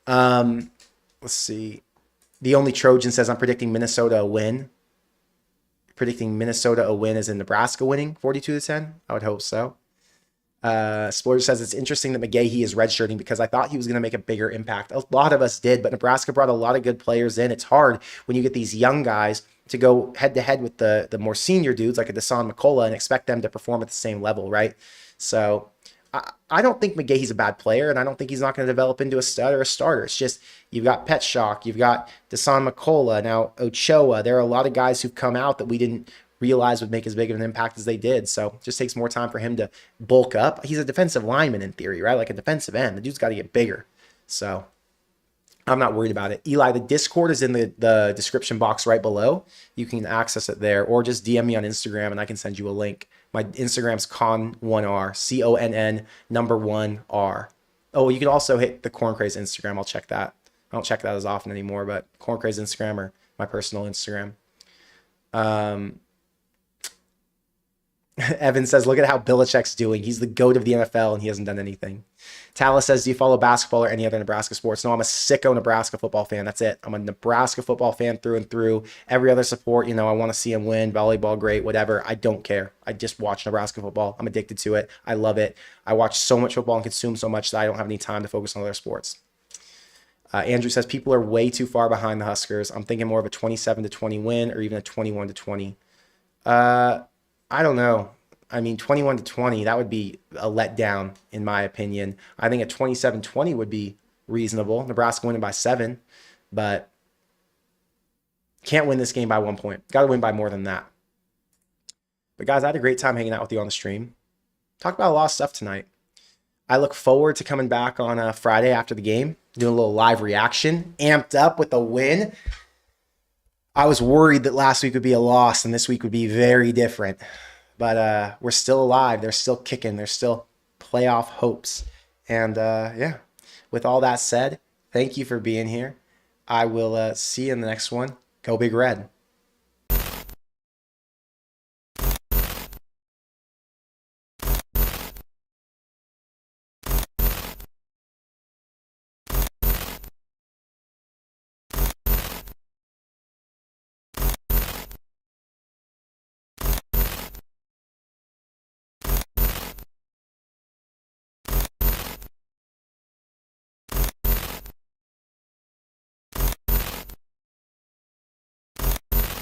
Let's see. The only Trojan says, I'm predicting Minnesota a win. Predicting Minnesota a win is in Nebraska winning 42-10. I would hope so. Sploder says, it's interesting that McGahee is redshirting because I thought he was going to make a bigger impact. A lot of us did, but Nebraska brought a lot of good players in. It's hard when you get these young guys to go head to head with the more senior dudes like a Dasan McCullough and expect them to perform at the same level, right? So I don't think McGahee's a bad player, and I don't think he's not going to develop into a stud or a starter. It's just you've got Petschok, you've got Dasan McCullough, now Ochoa. There are a lot of guys who've come out that we didn't realize would make as big of an impact as they did. So it just takes more time for him to bulk up. He's a defensive lineman in theory, right? Like a defensive end. The dude's got to get bigger. So I'm not worried about it. Eli, the Discord is in the description box right below. You can access it there, or just DM me on Instagram and I can send you a link. My Instagram's Conn1R, CONN1R. Oh, you can also hit the Corn Craze Instagram. I'll check that. I don't check that as often anymore, but Corn Craze Instagram or my personal Instagram. Evan says, look at how Belichick's doing. He's the GOAT of the NFL and he hasn't done anything. Tala says, do you follow basketball or any other Nebraska sports? No, I'm a sicko Nebraska football fan. That's it. I'm a Nebraska football fan through and through. Every other sport, I want to see him win. Volleyball, great, whatever. I don't care. I just watch Nebraska football. I'm addicted to it. I love it. I watch so much football and consume so much that I don't have any time to focus on other sports. Andrew says, people are way too far behind the Huskers. I'm thinking more of a 27-20 win or even a 21-20. I don't know. 21-20, that would be a letdown, in my opinion. I think a 27-20 would be reasonable. Nebraska winning by 7, but can't win this game by 1 point. Got to win by more than that. But guys, I had a great time hanging out with you on the stream. Talked about a lot of stuff tonight. I look forward to coming back on Friday after the game, doing a little live reaction, amped up with a win. I was worried that last week would be a loss and this week would be very different. But we're still alive. They're still kicking. There's still playoff hopes. And with all that said, thank you for being here. I will see you in the next one. Go Big Red.